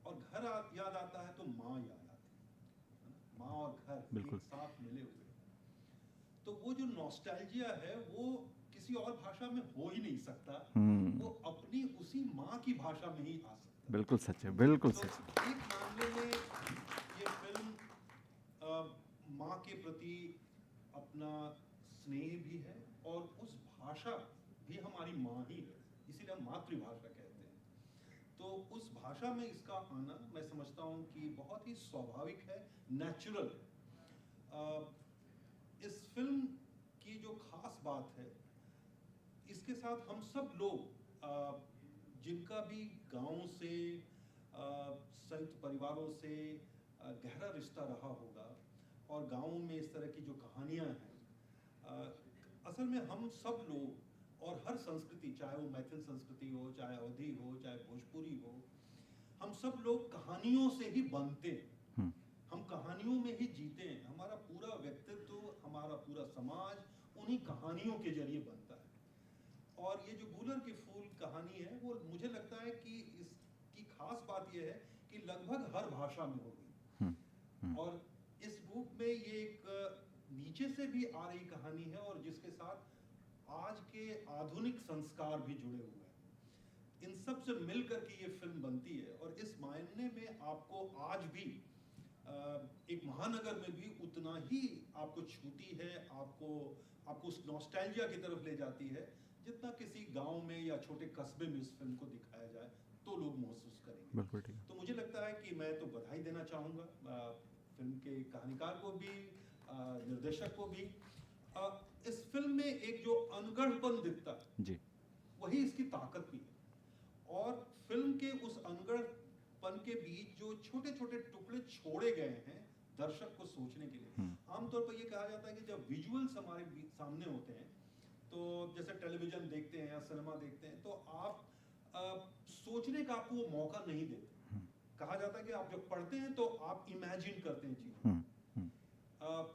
और घर याद आता है तो माँ याद आती है ना? माँ और घर एक साथ मिले हुए। तो वो जो नॉस्टैल्जिया है वो किसी और भाषा में हो ही नहीं सकता, वो अपनी उसी माँ की भाषा में ही आ सकता है। बिल्कुल सच है, बिल्कुल तो सच है। एक मामले में ये फिल्म माँ के प्रति अपना स्नेह भी है, और उस भाषा भी हमारी माँ ही है, इसीलिए हम मातृभाषा कहते हैं। तो उस भाषा में इसका आना मैं समझता हूँ कि बहुत ही स्वाभाविक है, नेचुरल है। इस फिल्म की जो खास बात है, इसके साथ हम सब लोग जिनका भी गांव से संयुक्त परिवारों से गहरा रिश्ता रहा होगा, और गांवों में इस तरह की जो कहानियां हैं, असल में हम सब लोग और हर संस्कृति, चाहे वो मैथिल संस्कृति हो, चाहे अवधी हो, चाहे भोजपुरी हो, हम सब लोग कहानियों से ही बनते हैं। हम कहानियों में ही जीते हैं। हमारा पूरा व्यक्तित्व, हमारा पूरा समाज उन्हीं कहानियों के जरिए बनता है। और ये जो गूलर की फूल कहानी है, वो मुझे लगता है कि इसकी खास बात यह है कि लगभग हर भाषा में होगी। और इस रूप में ये एक नीचे से भी आ रही कहानी है, और जिसके साथ आज के आधुनिक संस्कार भी जुड़े हुए हैं। इन सब से मिलकर के ये फिल्म बनती है, और इस मायने में आपको आज भी एक महानगर में भी उतना ही आपको छूती है, आपको उस नॉस्टैल्जिया की तरफ ले जाती है, जितना किसी गांव में या छोटे कस्बे में इस फिल्म को दिखाया जाए तो लोग महसूस करेंगे। बिल्कुल ठीक। तो मुझे लगता है कि मैं तो बधाई देना चाहूँगा फिल्म के कहानीकार को भी, निर्देशक को भी। इस फिल्म में एक जो अनगढ़पन दिखता है जी, वही इसकी ताकत भी है। और फिल्म के उस अनगढ़पन के बीच जो छोटे छोटे टुकड़े छोड़े गए हैं दर्शक को सोचने के लिए। आमतौर पर ये कहा जाता है कि जब विजुअल्स हमारे सामने होते हैं, तो जैसे टेलीविजन देखते हैं या सिनेमा देखते हैं, तो आप सोचने का आपको वो मौका नहीं देते। कहा जाता है कि आप जब पढ़ते हैं तो आप इमेजिन करते हैं चीज़ें।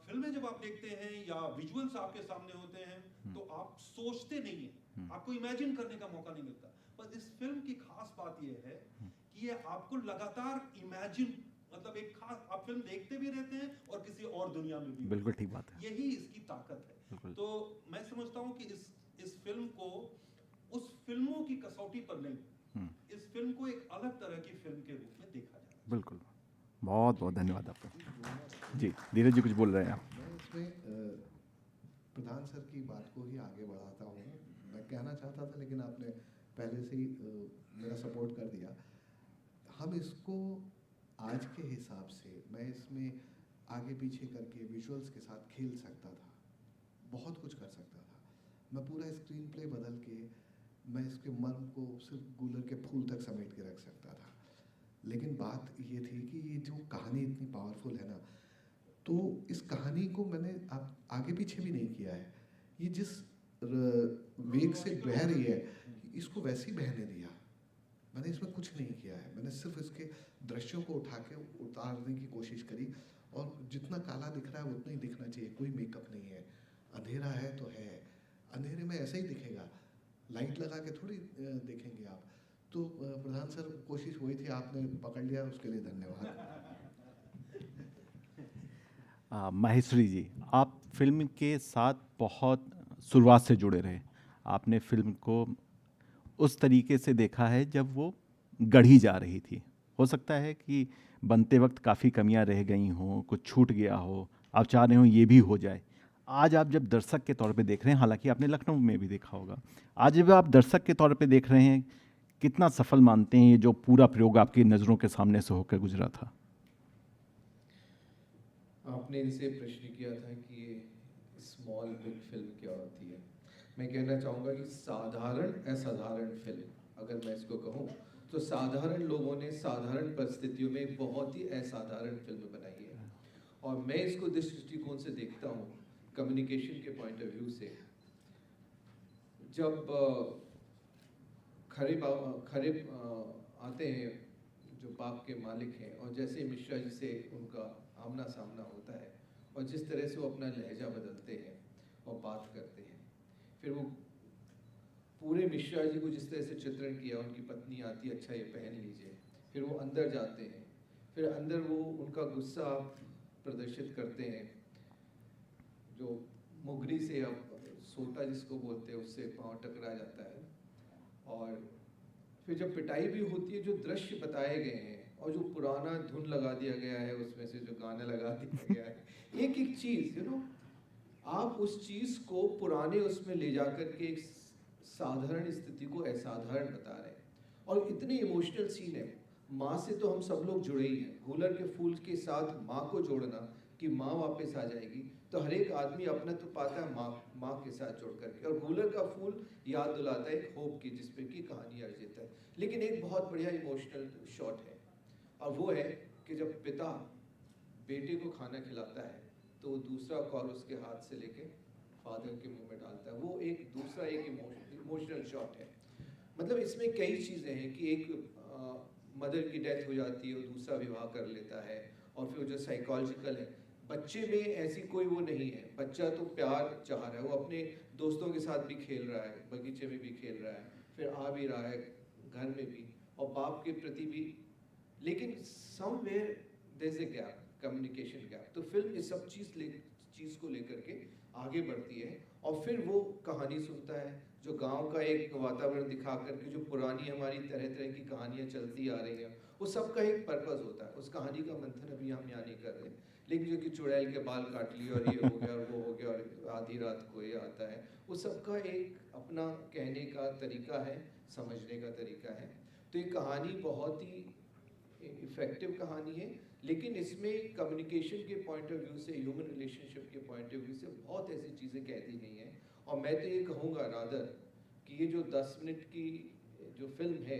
फिल्में जब आप देखते हैं या विजुअल्स आपके सामने होते हैं, तो आप सोचते नहीं हैं, आपको इमेजिन करने का मौका नहीं मिलता। पर इस फिल्म की खास बात यह है कि ये आपको लगातार इमेजिन, मतलब एक खास, आप फिल्म देखते भी रहते हैं और किसी और दुनिया में भी। बिल्कुल ठीक बात है। यही इसकी ताकत है। तो मैं समझता हूँ कि इस फिल्म को उस फिल्मों की कसौटी पर नहीं, इस फिल्म को एक अलग तरह की फिल्म के रूप में देखा जाए। बिल्कुल, बहुत बहुत धन्यवाद आपका। जी, धीरज जी कुछ बोल रहे हैं आप। मैं इसमें प्रधान सर की बात को ही आगे बढ़ाता हूँ। मैं कहना चाहता था, लेकिन आपने पहले से ही मेरा सपोर्ट कर दिया। हम इसको आज के हिसाब से, मैं इसमें आगे पीछे करके विजुअल्स के साथ खेल सकता था, बहुत कुछ कर सकता था। मैं पूरा स्क्रीन प्ले बदल के मैं इसके मर्म को सिर्फ गूलर के फूल तक समेट के रख सकता था। लेकिन बात ये थी कि ये जो कहानी इतनी पावरफुल है ना, तो इस कहानी को मैंने आगे पीछे भी नहीं किया है। ये जिस वेग से बह रही है, इसको वैसे ही बहने दिया। मैंने इसमें कुछ नहीं किया है। मैंने सिर्फ इसके दृश्यों को उठा के उतारने की कोशिश करी, और जितना काला दिख रहा है उतना ही दिखना चाहिए। कोई मेकअप नहीं है, अंधेरा है तो है, अंधेरे में ऐसे ही दिखेगा, लाइट लगा के थोड़ी देखेंगे आप। तो प्रधान सर, कोशिश हुई थी, आपने पकड़ लिया, उसके लिए धन्यवाद। माहेश्वरी जी, आप फिल्म के साथ बहुत शुरुआत से जुड़े रहे। आपने फिल्म को उस तरीके से देखा है जब वो गढ़ी जा रही थी। हो सकता है कि बनते वक्त काफ़ी कमियां रह गई हों, कुछ छूट गया हो, आप चाह रहे हो ये भी हो जाए। आज आप जब दर्शक के तौर पे देख रहे हैं, हालांकि आपने लखनऊ में भी देखा होगा, आज जब आप दर्शक के तौर पे देख रहे हैं, कितना सफल मानते हैं ये जो पूरा प्रयोग आपकी नज़रों के सामने से होकर गुजरा था? आपने इनसे प्रश्न किया था कि स्मॉल बिग फिल्म क्या होती है। मैं कहना चाहूँगा कि साधारण असाधारण फिल्म, अगर मैं इसको कहूँ तो साधारण लोगों ने साधारण परिस्थितियों में बहुत ही असाधारण फिल्म बनाई है। और मैं इसको जिस दृष्टिकोण से देखता हूँ, कम्युनिकेशन के पॉइंट ऑफ व्यू से, जब खरे आते हैं जो बाप के मालिक हैं, और जैसे मिश्रा जी से उनका आमना सामना होता है और जिस तरह से वो अपना लहजा बदलते हैं और बात करते हैं, फिर वो पूरे मिश्रा जी को जिस तरह से चित्रण किया, उनकी पत्नी आती है, अच्छा ये पहन लीजिए, फिर वो अंदर जाते हैं, फिर अंदर वो उनका गुस्सा प्रदर्शित करते हैं, जो मुगरी से अब सोटा जिसको बोलते हैं उससे पाँव टकरा जाता है, और फिर जब पिटाई भी होती है, जो दृश्य बताए गए हैं और जो पुराना धुन लगा दिया गया है, उसमें से जो गाना लगा दिया गया है, एक एक चीज़ आप उस चीज़ को पुराने उसमें ले जाकर के एक साधारण स्थिति को असाधारण बता रहे हैं, और इतने इमोशनल सीन है। माँ से तो हम सब लोग जुड़े ही हैं, गूलर के फूल के साथ माँ को जोड़ना कि माँ वापस आ जाएगी, तो हर एक आदमी अपना तो पाता है माँ के साथ जोड़ करके, और गूलर का फूल याद दिलाता है एक होप की, जिसपे की कहानी अर्जित है। लेकिन एक बहुत बढ़िया इमोशनल शॉट है, और वो है कि जब पिता बेटे को खाना खिलाता है तो वो दूसरा कॉल उसके हाथ से लेके फादर के मुंह में डालता है, वो एक दूसरा एक इमोशनल शॉट है। मतलब इसमें कई चीज़ें हैं कि एक मदर की डेथ हो जाती है, वो दूसरा विवाह कर लेता है, और फिर जो साइकोलॉजिकल है, बच्चे में ऐसी कोई वो नहीं है, बच्चा तो प्यार चाह रहा है, वो अपने दोस्तों के साथ भी खेल रहा है, बगीचे में भी खेल रहा है, फिर आ भी रहा है घर में भी, और बाप के प्रति भी, लेकिन somewhere there is a gap, communication gap. तो फिल्म इस सब चीज़ को लेकर के आगे बढ़ती है, और फिर वो कहानी सुनता है, जो गांव का एक वातावरण दिखा करके जो पुरानी हमारी तरह तरह की कहानियाँ चलती आ रही हैं, वो सबका एक पर्पस होता है। उस कहानी का मंथन अभी हम यहाँ नहीं कर रहे, लेकिन जो कि चुड़ैल के बाल काट लिए और ये हो गया और वो हो गया और आधी रात को ये आता है, वो सबका एक अपना कहने का तरीका है, समझने का तरीका है। तो ये कहानी बहुत ही इफेक्टिव कहानी है, लेकिन इसमें कम्युनिकेशन के पॉइंट ऑफ व्यू से, ह्यूमन रिलेशनशिप के पॉइंट ऑफ व्यू से बहुत ऐसी चीज़ें कह दी गई हैं। और मैं तो ये कहूँगा रादर कि ये जो 10 मिनट की जो फिल्म है,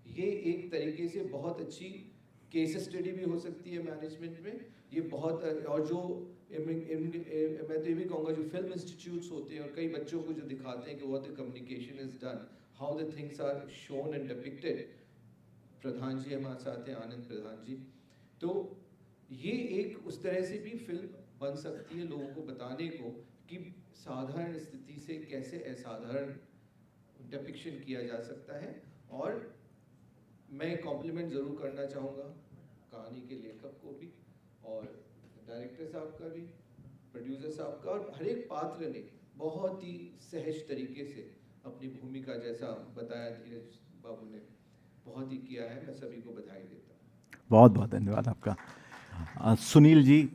ये एक तरीके से बहुत अच्छी केस स्टडी भी हो सकती है मैनेजमेंट में। ये बहुत, और जो मैं तो ये भी कहूँगा जो फिल्म इंस्टीट्यूट्स होते हैं और कई बच्चों को जो दिखाते हैं कि what the communication is done, how the things are shown and depicted. Pradhan ji हमारे साथ हैं, आनंद प्रधान जी, तो ये एक उस तरह से भी फिल्म बन सकती है लोगों को बताने को कि साधारण स्थिति से कैसे असाधारण डिपिक्शन किया जा सकता है। और मैं कॉम्प्लीमेंट ज़रूर करना चाहूँगा कहानी के लेखक को भी, और डायरेक्टर साहब का भी, प्रोड्यूसर साहब का, और हर एक पात्र ने बहुत ही सहज तरीके से अपनी भूमिका, जैसा बताया धीरज बाबू ने, बहुत ही किया है। मैं सभी को बधाई देता हूँ। बहुत बहुत धन्यवाद आपका। सुनील जी,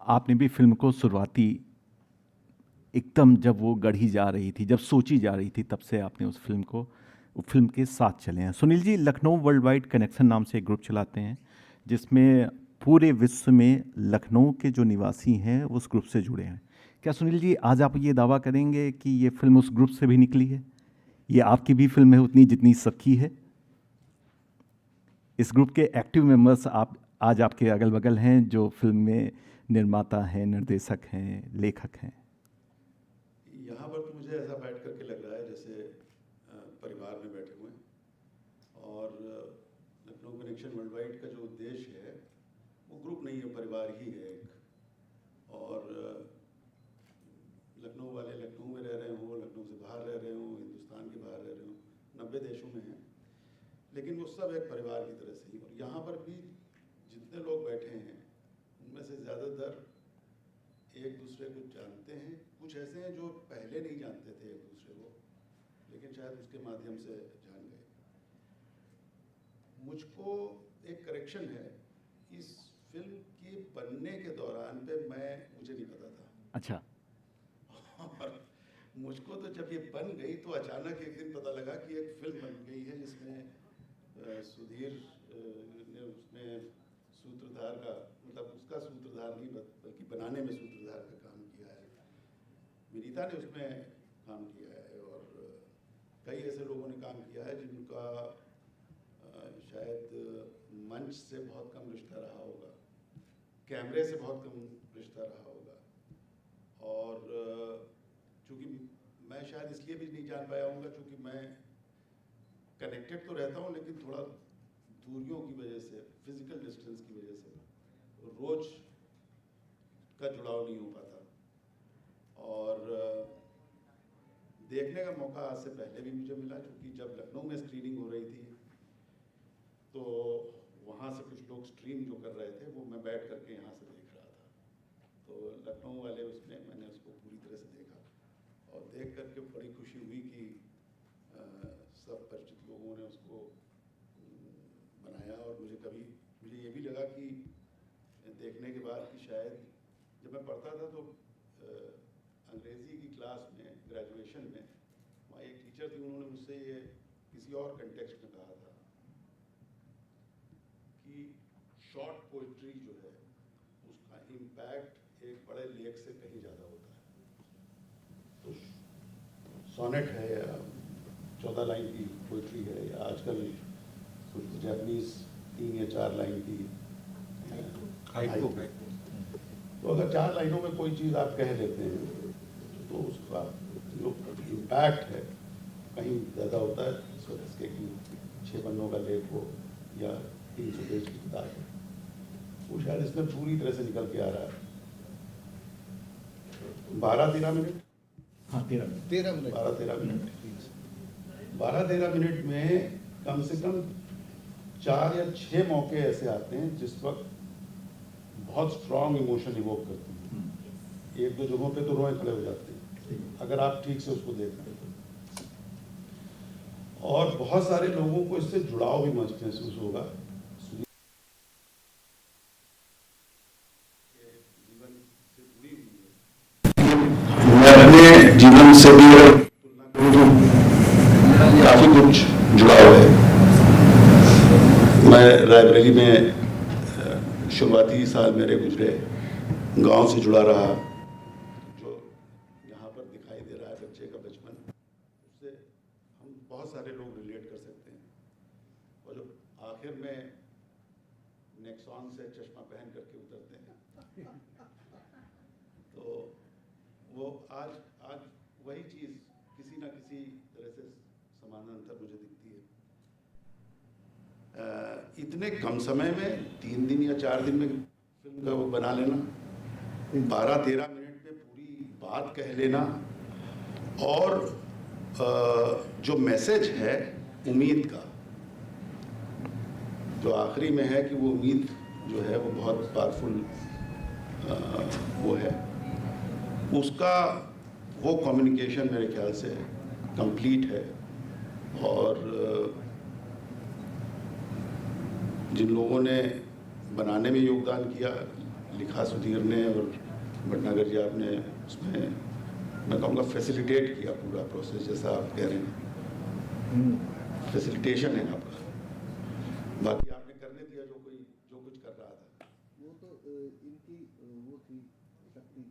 आपने भी फिल्म को शुरुआती एकदम जब वो गढ़ी जा रही थी, जब सोची जा रही थी, तब से आपने उस फिल्म के साथ चले हैं। Sunil ji Lucknow world wide connection नाम से एक ग्रुप चलाते हैं, जिसमें पूरे विश्व में लखनऊ के जो निवासी हैं उस ग्रुप से जुड़े हैं। क्या सुनील जी आज आप ये दावा करेंगे कि ये फिल्म उस ग्रुप से भी निकली है? ये आपकी भी फिल्म है उतनी जितनी सबकी है? इस ग्रुप के एक्टिव मेंबर्स आज आपके अगल बगल हैं, जो फिल्म में निर्माता हैं, निर्देशक हैं, लेखक हैं। यहाँ पर तो मुझे ऐसा बैठ करके लग रहा है जैसे परिवार में बैठे हुए हैं, और लखनऊ कनेक्शन वर्ल्ड वाइड का जो उद्देश्य है वो ग्रुप नहीं है, परिवार ही है एक। और लखनऊ वाले लखनऊ में रह रहे हों, लखनऊ से बाहर रह रहे हों, हिंदुस्तान के बाहर रह रहे हों, 90 देशों में हैं, लेकिन वो सब एक परिवार की तरह से ही। और यहाँ पर भी जितने लोग बैठे हैं उनमें से ज़्यादातर एक दूसरे को जानते हैं। कुछ ऐसे हैं जो पहले नहीं जानते थे एक दूसरे को, लेकिन शायद उसके माध्यम से जान गए। मुझको एक करेक्शन है, इस फिल्म के बनने के दौरान पे मुझे नहीं पता था। अच्छा। और मुझको तो जब ये बन गई तो अचानक एक दिन पता लगा कि एक फिल्म बन गई है जिसमें सुधीर ने उसमें सूत्रधार का, मतलब उसका सूत्रधार नहीं बल्कि बनाने में सूत्रधार का काम किया है। विनीता ने उसमें काम किया है, और कई ऐसे लोगों ने काम किया है जिनका शायद मंच से बहुत कम रिश्ता रहा होगा। कैमरे से बहुत कम रिश्ता रहा होगा। और चूँकि मैं शायद इसलिए भी नहीं जान पाया हूँगा क्योंकि मैं कनेक्टेड तो रहता हूँ लेकिन थोड़ा दूरियों की वजह से, फिजिकल डिस्टेंस की वजह से रोज का जुड़ाव नहीं हो पाता। और देखने का मौका आज से पहले भी मुझे मिला क्योंकि जब लखनऊ में स्क्रीनिंग हो रही थी तो वहाँ से कुछ लोग स्ट्रीम जो कर रहे थे वो मैं बैठ करके यहाँ से देख रहा था। तो लखनऊ वाले उसमें मैंने उसको पूरी तरह से देखा और देख करके बड़ी खुशी हुई कि सब परिचित लोगों ने उसको बनाया। और मुझे ये भी लगा कि देखने के बाद कि शायद जब मैं पढ़ता था तो अंग्रेज़ी की क्लास में ग्रेजुएशन में वहाँ एक टीचर थी, उन्होंने मुझसे ये किसी और कंटेक्स्ट में कहा था कि शॉर्ट पोइट्री जो है उसका इम्पैक्ट एक बड़े लेख से कहीं ज़्यादा होता है। तो सोनेट है या 14 लाइन की पोइट्री है या आजकल कुछ जापानीज 3 या 4 लाइन की हाइकू। तो अगर 4 लाइनों में कोई चीज़ आप कह लेते हैं तो उसका जो इम्पैक्ट है कहीं ज़्यादा होता है इस वजह से कि 6 पन्नों का लेख हो या 300 पेज की किताब हो, वो शायद इसमें पूरी तरह से निकल के आ रहा है। 12-13 मिनट, हाँ 13 मिनट 12-13 मिनट में कम से कम 4 या 6 मौके ऐसे आते हैं जिस वक्त बहुत स्ट्रॉन्ग इमोशन इवोक करते हैं। 1-2 जगहों पे तो रोए खड़े हो जाते हैं अगर आप ठीक से उसको देख रहे हो। और बहुत सारे लोगों को इससे जुड़ाव भी महसूस होगा। मैं अपने जीवन से भी तुलना करूं तो काफी कुछ जुड़ाव है। मैं रायबरेली में शुरुआती साल मेरे गुजरे, गांव से जुड़ा रहा, जो यहाँ पर दिखाई दे रहा है बच्चे का बचपन, उससे हम बहुत सारे लोग रिलेट कर सकते हैं। और जो आखिर में नेक्सॉन से चश्मा पहन करके उतरते हैं तो वो आज वही चीज़ किसी न किसी तरह से समानांतर मुझे दिखती है। इतने कम समय में 3 दिन या 4 दिन में फिल्म का वो बना लेना, 12-13 मिनट में पूरी बात कह लेना, और जो मैसेज है उम्मीद का, जो आखिरी में है कि वो उम्मीद जो है वो बहुत पावरफुल वो है, उसका वो कम्युनिकेशन मेरे ख्याल से कंप्लीट है। और जिन लोगों ने बनाने में योगदान किया, लिखा सुधीर ने और भटनागर जी आपने उसमें मैं कहूँगा फैसिलिटेट किया पूरा प्रोसेस, जैसा आप कह रहे हैं फैसिलिटेशन है आपका। बाकी आपने करने दिया जो कुछ कर रहा था। वो तो इनकी वो थी शक्ति,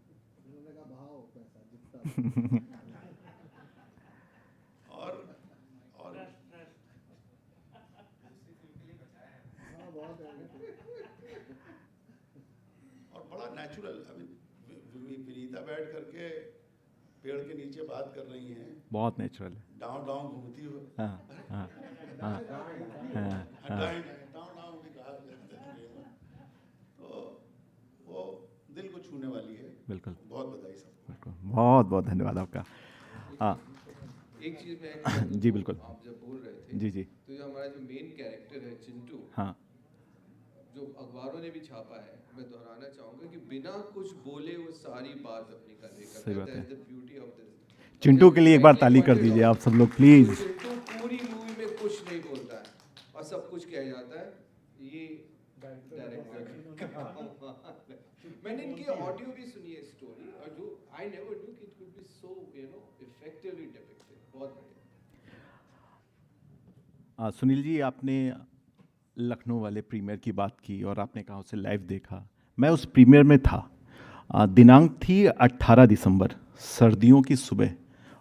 उन्होंने कहा भाव पैसा जितना और बड़ा नेचुरल। अभी विनीता बैठ करके पेड़ के नीचे बात कर रही हैं, बहुत नेचुरल है, डाउन डाउन घूमती हो, तो वो दिल को छूने वाली है। बिल्कुल, बहुत बधाई सबको, बहुत बहुत धन्यवाद आपका। एक चीज़ मैं जी बिल्कुल, आप जब बोल रहे थे जी तो जो हमारा जो मेन कैरेक्टर है चिंटू, हाँ, जो अखबारों ने भी छापा है, मैं दोहराना चाहूँगा कि बिना कुछ बोले वो सारी बात अपनी करने का, सही बात है। The beauty of this. Chintu के लिए एक बार ताली कर दीजिए आप सब लोग प्लीज। चिंटू पूरी मूवी में कुछ नहीं बोलता है और सब कुछ कह जाता है, ये डायरेक्टर मैंने इनकी ऑडियो भी सुनी है स्टोरी, और जो आई नेवर न्यू कि it could be so effectively depicted. बहुत बढ़िया। सुनील जी, आपने लखनऊ वाले प्रीमियर की बात की और आपने कहा उसे लाइव देखा। मैं उस प्रीमियर में था। दिनांक थी 18 दिसंबर, सर्दियों की सुबह,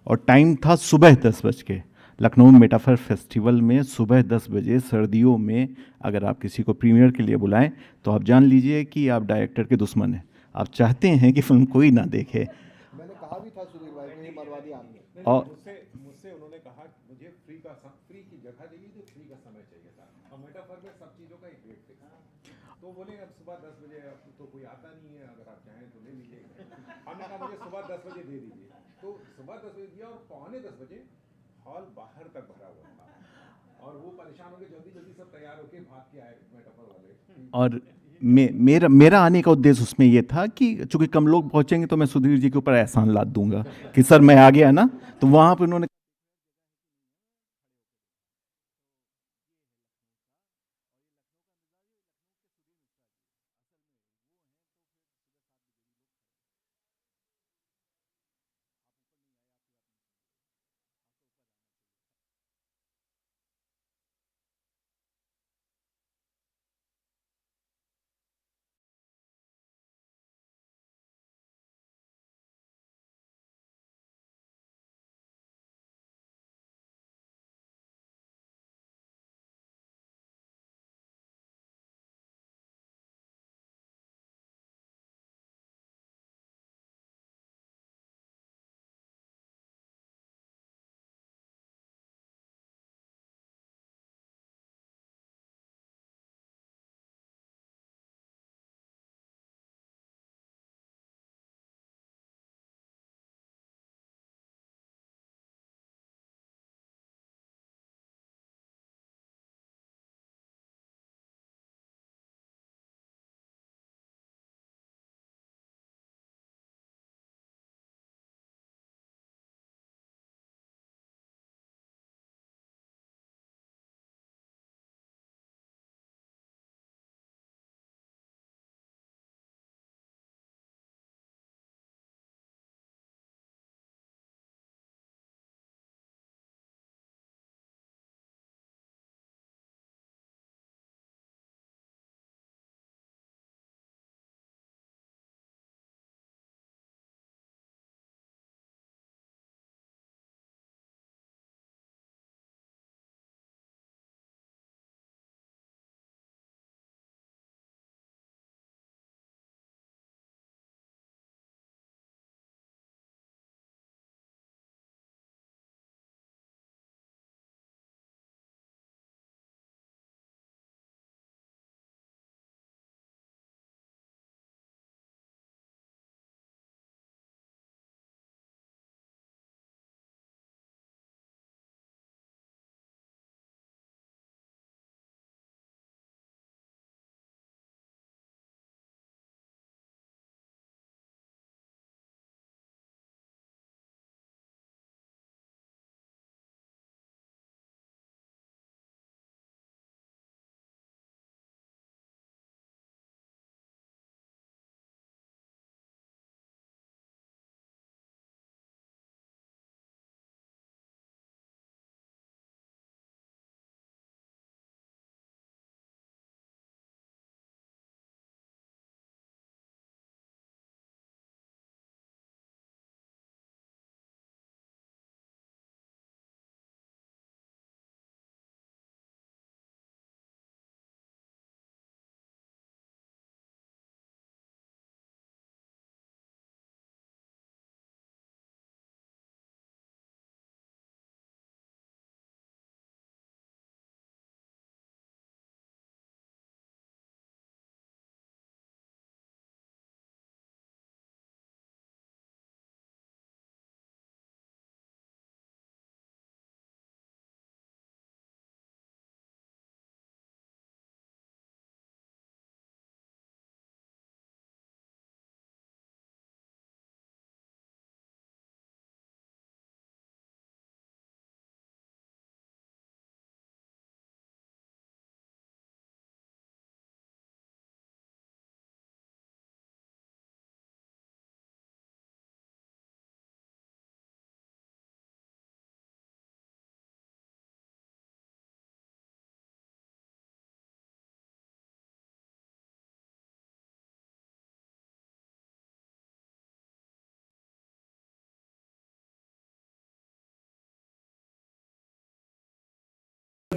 और टाइम था सुबह 10 बज के। लखनऊ मेटाफर फेस्टिवल में सुबह 10 बजे सर्दियों में अगर आप किसी को प्रीमियर के लिए बुलाएं तो आप जान लीजिए कि आप डायरेक्टर के दुश्मन हैं। आप चाहते हैं कि फिल्म कोई ना देखे। मैंने कहा भी था सुधीर भाई को, ये मरवादी आदमी है। और मुझसे उन्होंने कहा कि मुझे फ्री की जगह चाहिए थी, फ्री का समय चाहिए था, और मेटाफर में सब चीज़ों का एक रेट फिक्स। तो बोले अब सुबह 10 बजे अब तो कोई आता नहीं है, अगर आप चाहें तो ले लीजिए। हमने कहा मुझे सुबह 10 बजे दे दीजिए। तो सुबह 10 बजे दिया और पौने 10 बजे हॉल बाहर तक भरा हुआ था, और वो परेशान हो गए, जल्दी जल्दी सब तैयार होके भाग के आए मेटाफर वाले। और मेरा आने का उद्देश्य उसमें ये था कि चूंकि कम लोग पहुंचेंगे तो मैं सुधीर जी के ऊपर एहसान लाद दूंगा कि सर मैं आ गया ना, तो वहां पे उन्होंने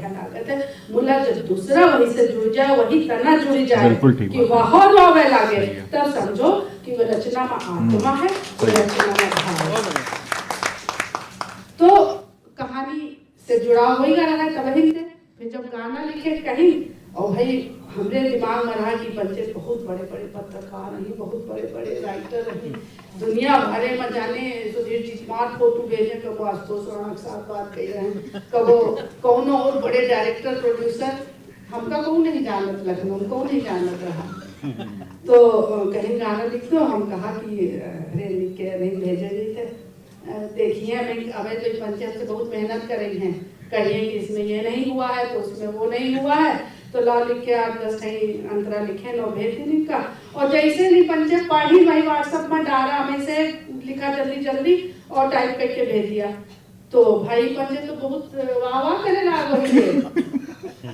बढ़िया लागत है। मुला जब दूसरा वही से जुड़ जाए, वही तना जुड़ जाए बिल्कुल ठीक कि बहुत रोवे लागे, तब समझो कि वो रचना में आत्मा है, वो रचना में भाव है। तो कहानी से जुड़ाव हो ही रहा है तब ही से। फिर जब गाना लिखे कहीं, और भाई हमरे दिमाग में रहा कि पंचे बहुत बड़े बड़े पत्रकार रही, बहुत बड़े बड़े राइटर रही, दुनिया भरे में जाने सुधीर जी स्मार्ट फोटो भेजे, कबो आशुतोष राणा के साथ बात कर रहे हैं, कबो कौन और बड़े डायरेक्टर प्रोड्यूसर, हमका कौन नहीं जानत, लखनऊ कौन नहीं जानत रहा। तो कहीं गाना लिख दो, हम कहा कि अरे लिख के नहीं भेजे नहीं थे, देखिए अबे तो पंचायत से बहुत मेहनत करेंगे हैं, कहिए कि इसमें ये नहीं हुआ है तो उसमें वो नहीं हुआ है, तो ला लिख के 8-10 अंतरा लिखे नो भेज दिन का। और जैसे नहीं पंचायत पढ़ी वही व्हाट्सएप में डाला, हमें से लिखा जल्दी जल्दी और टाइप करके भेज दिया। तो भाई पंचायत तो बहुत वाह वाह करे लागो।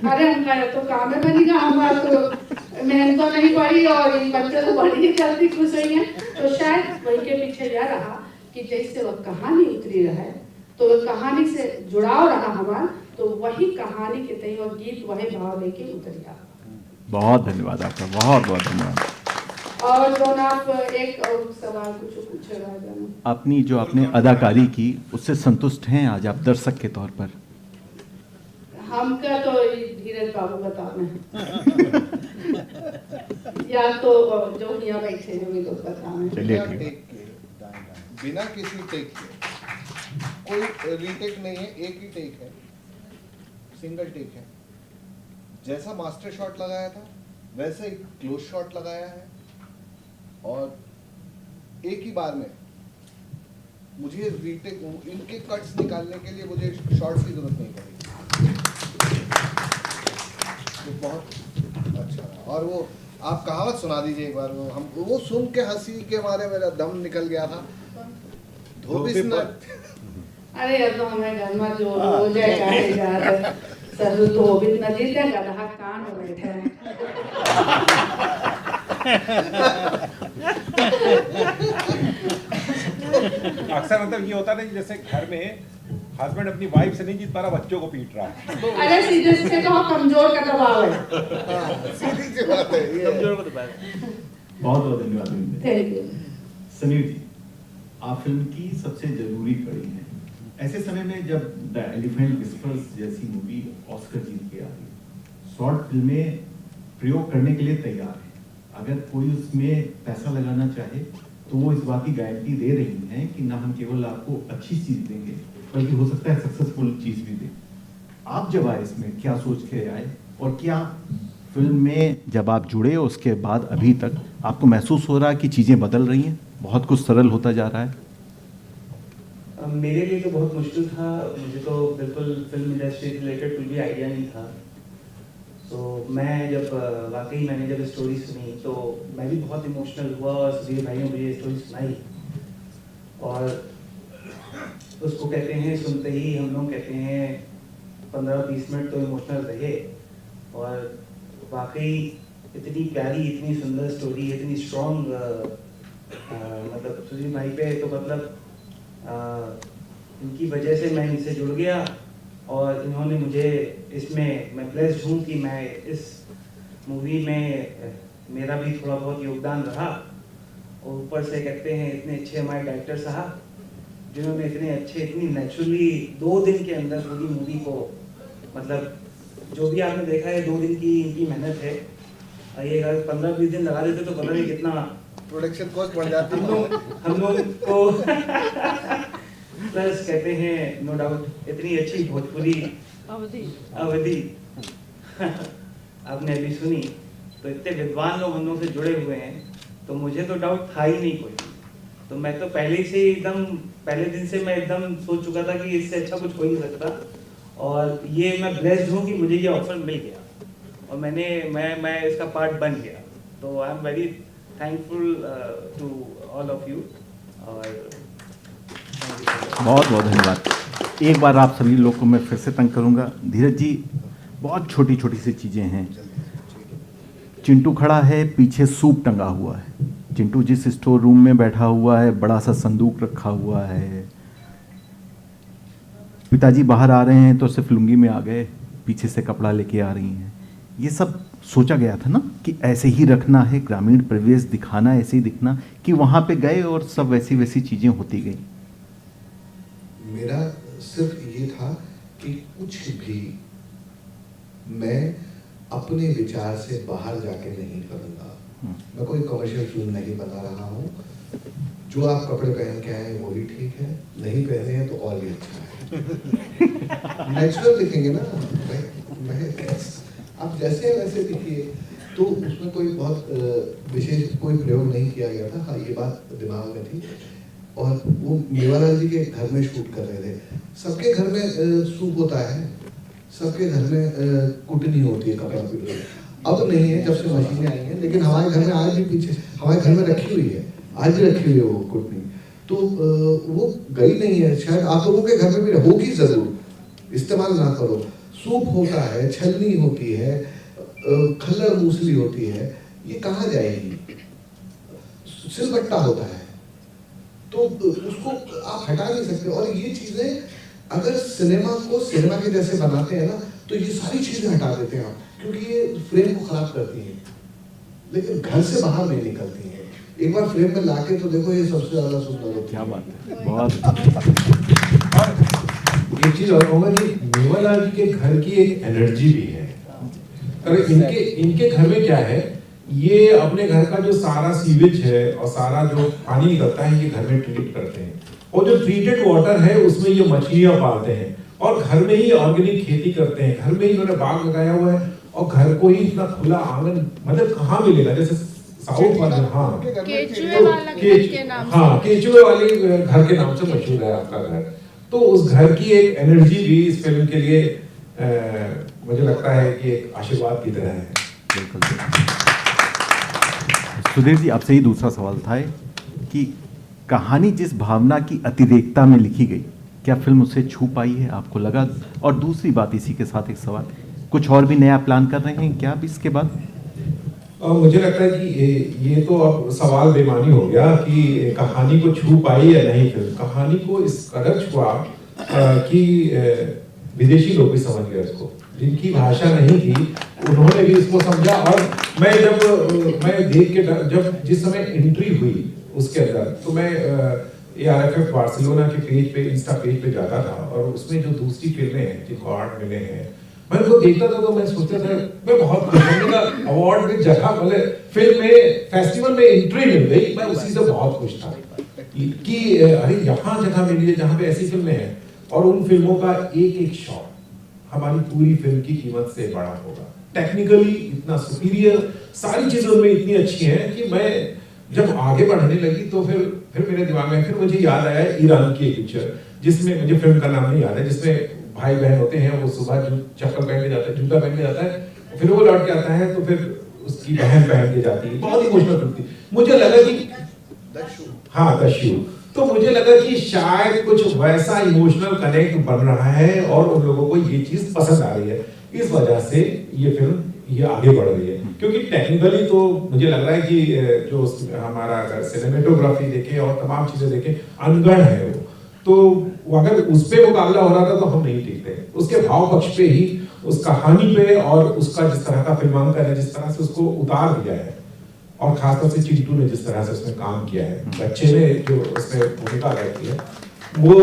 अरे हम कहा तो काम है बनेगा, हमारा तो मेहनत तो नहीं पड़ी और बच्चे तो बड़ी जल्दी खुश हुई है। तो शायद वही के पीछे यह रहा कि जैसे वह कहानी उतरी रहे तो वह कहानी से जुड़ाव रहा हमारा, तो वही कहानी के तय और गीत वही भाव लेके उतर गया। बहुत धन्यवाद आपका, बहुत बहुत धन्यवाद। और जो आप एक और सवाल कुछ पूछे रहा, अपनी जो आपने अदाकारी की उससे संतुष्ट हैं आज आप दर्शक के तौर पर? हमका तो धीरज बाबू बताना या तो जो यहाँ बैठे जो भी लोग बताना। चलिए ठीक, बिना किसी टेक के, कोई रीटेक नहीं है, एक ही टेक है, सिंगल टेक है। जैसा मास्टर शॉट लगाया था वैसे ही क्लोज शॉट लगाया है, और एक ही बार में मुझे रीटेक, इनके कट्स निकालने के लिए मुझे शॉट्स की जरूरत नहीं पड़ी। तो बहुत अच्छा। और वो आप कहावत सुना दीजिए एक बार, हम वो सुन के हंसी के मारे मेरा दम निकल गया था। धोबी अरे अब तो हमें घर में जो हो जाएगा सर धोबी नदी से गधा कान हो बैठे हैं। अक्सर मतलब ये होता नहीं, जैसे घर में हस्बैंड अपनी वाइफ से नहीं जीत पा रहा, बच्चों को पीट रहा है। अरे सीधे से कहो कमजोर का दबाव है। सीधी सी बात है, कमजोर का दबाव। बहुत बहुत धन्यवाद। Thank you. समीर जी, आप फिल्म की सबसे जरूरी कड़ी हैं। ऐसे समय में जब द एलिफेंट विस्पर्स जैसी मूवी ऑस्कर जीत के आ रही, शॉर्ट फिल्में प्रयोग करने के लिए तैयार है। अगर कोई उसमें पैसा लगाना चाहे तो वो इस बात की गारंटी दे रही हैं कि ना हम केवल आपको अच्छी चीज देंगे बल्कि हो सकता है सक्सेसफुल चीज भी दें। आप जब आए इसमें क्या सोच के आए, और क्या फिल्म में जब आप जुड़े उसके बाद अभी तक आपको महसूस हो रहा है कि चीज़ें बदल रही हैं, बहुत कुछ सरल होता जा रहा है? मेरे लिए तो बहुत मुश्किल था, मुझे तो बिल्कुल फिल्म इंडस्ट्री से रिलेटेड कोई भी आइडिया नहीं था। तो मैं जब वाकई मैंने जब स्टोरी सुनी तो मैं भी बहुत इमोशनल हुआ, और सुधीर भाई ने मुझे स्टोरी सुनाई, और उसको कहते हैं सुनते ही हम लोग कहते हैं 15-20 मिनट तो इमोशनल रहे। और वाकई इतनी प्यारी, इतनी सुंदर स्टोरी, इतनी स्ट्रॉन्ग, मतलब सुधीर भाई पे तो मतलब इनकी वजह से मैं इनसे जुड़ गया, और इन्होंने मुझे इसमें, मैं ब्लेस्ड हूँ कि मैं इस मूवी में मेरा भी थोड़ा बहुत योगदान रहा। और ऊपर से कहते हैं इतने अच्छे हमारे डायरेक्टर साहब जिन्होंने इतने अच्छे, इतनी नेचुरली 2 दिन के अंदर पूरी मूवी को, मतलब जो भी आपने देखा है 2 दिन की इनकी मेहनत है। ये अगर 15-20 दिन लगा देते तो पता नहीं कितना प्रोडक्शन कॉस्ट बढ़ जाती है हम लोग को। प्लस कहते हैं नो डाउट इतनी अच्छी भोजपुरी अवधि आपने अभी सुनी, तो इतने विद्वान लोग हम लोग से जुड़े हुए हैं, तो मुझे तो डाउट था ही नहीं कोई। तो मैं तो पहले से एकदम, पहले दिन से मैं एकदम सोच चुका था कि इससे अच्छा कुछ हो ही नहीं सकता। और ये मैं ब्लेस्ड हूँ कि मुझे ये ऑफर मिल गया, और मैं इसका पार्ट बन गया। तो I am very thankful to all of you. और बहुत बहुत धन्यवाद। एक बार आप सभी लोग को मैं फिर से तंग करूंगा। धीरज जी, बहुत छोटी छोटी सी चीज़ें हैं। चिंटू खड़ा है, पीछे सूप टंगा हुआ है। चिंटू जिस स्टोर रूम में बैठा हुआ है, बड़ा सा संदूक रखा हुआ है। पिताजी बाहर आ रहे हैं तो सिर्फ लुंगी में आ गए, पीछे से कपड़ा लेके आ रही हैं, ये सब सोचा गया था ना कि ऐसे ही रखना है, ग्रामीण परिवेश दिखाना, ऐसे ही दिखना, कि वहाँ पे गए और सब वैसी वैसी चीज़ें होती गई? मेरा सिर्फ ये था कि कुछ भी मैं अपने विचार से बाहर जाके नहीं करूँगा। मैं कोई कमर्शियल फिल्म नहीं बना रहा हूँ। जो आप कपड़े पहन के आए वही ठीक है, नहीं पहने हैं तो और भी अच्छा है। नेचुरल दिखेंगे ना, मैं आप जैसे हैं वैसे दिखिए। तो उसमें कोई बहुत विशेष कोई प्रयोग नहीं किया गया था। हाँ, ये बात दिमाग में थी। और वो मेवालाल जी के घर में शूट कर रहे थे। सबके घर में सूप होता है, सबके घर में कुटनी होती है, कपड़ा पीटने। अब नहीं है, जब से मशीनें आई हैं, लेकिन हमारे घर में आज भी पीछे हमारे घर में रखी हुई है, आज भी रखी हुई है वो कुटनी। तो वो गई नहीं है, शायद आप लोगों के घर में भी होगी ज़रूर, इस्तेमाल ना करो। सूप होता है, छलनी होती है, खल्लर मूसली होती है, ये कहाँ जाएगी? सिलबट्टा होता है, तो उसको आप हटा नहीं सकते। और ये चीज़ें अगर सिनेमा को सिनेमा के जैसे बनाते हैं ना, तो ये सारी चीज़ें हटा देते हैं आप, क्योंकि ये फ्रेम को खराब करती हैं, लेकिन घर से बाहर नहीं निकलती हैं। एक बार फ्रेम में लाके तो देखो, ये सबसे ज़्यादा सुंदर होती है। क्या बात है, बहुत। एक चीज और कहूँगा कि मेवालाल जी के घर की एक एनर्जी भी है। अगर इनके घर में क्या है, ये अपने घर का जो सारा सीवेज है और सारा जो पानी निकलता है, ये घर में ट्रीट करते हैं। और जो ट्रीटेड वाटर है उसमें ये मछलियाँ पालते हैं और घर में ही ऑर्गेनिक खेती करते हैं। घर में ही इन्होंने बाग लगाया हुआ है और घर को ही इतना खुला आंगन मतलब कहाँ मिलेगा? जैसे साउथ वाले, हाँ, केचुए वाला घर के नाम से, हाँ, केचुए वाले घर के नाम से मशहूर है आपका घर। तो उस घर की एक एनर्जी भी इस फिल्म के लिए मुझे लगता है कि एक आशीर्वाद की तरह है। बिल्कुल। सुधीर जी, आपसे ही दूसरा सवाल था कि कहानी जिस भावना की अतिरेकता में लिखी गई, क्या फिल्म उसे छू पाई है, आपको लगा? और दूसरी बात, इसी के साथ एक सवाल, कुछ और भी नया प्लान कर रहे हैं क्या अब इसके बाद? मुझे लगता है कि ये तो अब सवाल बेमानी हो गया कि कहानी को छू पाई या नहीं फिल्म। कहानी को इस कदर छुआ कि विदेशी लोग भी समझ गए उसको, जिनकी भाषा नहीं थी उन्होंने भी इसको समझा। और मैं देख के जब जिस समय एंट्री हुई उसके अंदर, तो मैं ARFF बार्सिलोना के पेज पे, इंस्टा पेज पे जाता था और उसमें जो दूसरी फिल्में हैं जिनको अवार्ड मिले हैं, मैं उनको देखता था तो मैं सोचता था मैं बहुत खुश का अवार्ड में जगह बोले फिल्म में फेस्टिवल में एंट्री मिल गई। मैं उसी से बहुत खुश था कि अरे यहाँ जगह मिली है जहाँ पे ऐसी फिल्में हैं। और उन फिल्मों का एक एक शॉट हमारी पूरी फिल्म की कीमत से बड़ा होगा। टेक्निकली इतना सुपीरियर, सारी चीजें उनमें इतनी अच्छी हैं कि मैं जब आगे बढ़ने लगी तो फिर मेरे दिमाग में फिर मुझे याद आया ईरान की एक पिक्चर, जिसमें मुझे फिल्म का नाम नहीं याद है, जिसमें भाई बहन होते हैं, वो सुबह चप्पल पहन के जाता है, जूता पहन के जाता है, फिर वो लौट के आता है तो फिर उसकी बहन पहन के जाती है। बहुत इमोशनल फिल्म थी। मुझे लगा कि हाँ, दशू, तो मुझे लगा कि शायद कुछ वैसा इमोशनल कनेक्ट बन रहा है और उन लोगों को ये चीज पसंद आ रही है। इस वजह से ये फिल्म ये आगे बढ़ रही है, क्योंकि टेक्निकली तो मुझे लग रहा है कि जो हमारा अगर सिनेमेटोग्राफी देखें और तमाम चीजें देखें, अनगढ़ है वो। तो अगर उस पे मुकाबला हो रहा था तो हम नहीं टिकते। उसके भाव पक्ष पे ही, उस कहानी पे और उसका जिस तरह का फिल्मांकन है, जिस तरह से उसको उतार दिया है, और खासतौर से चिंटू ने जिस तरह से उसमें काम किया है, बच्चे ने जो उसमें भूमिका अदा की है, वो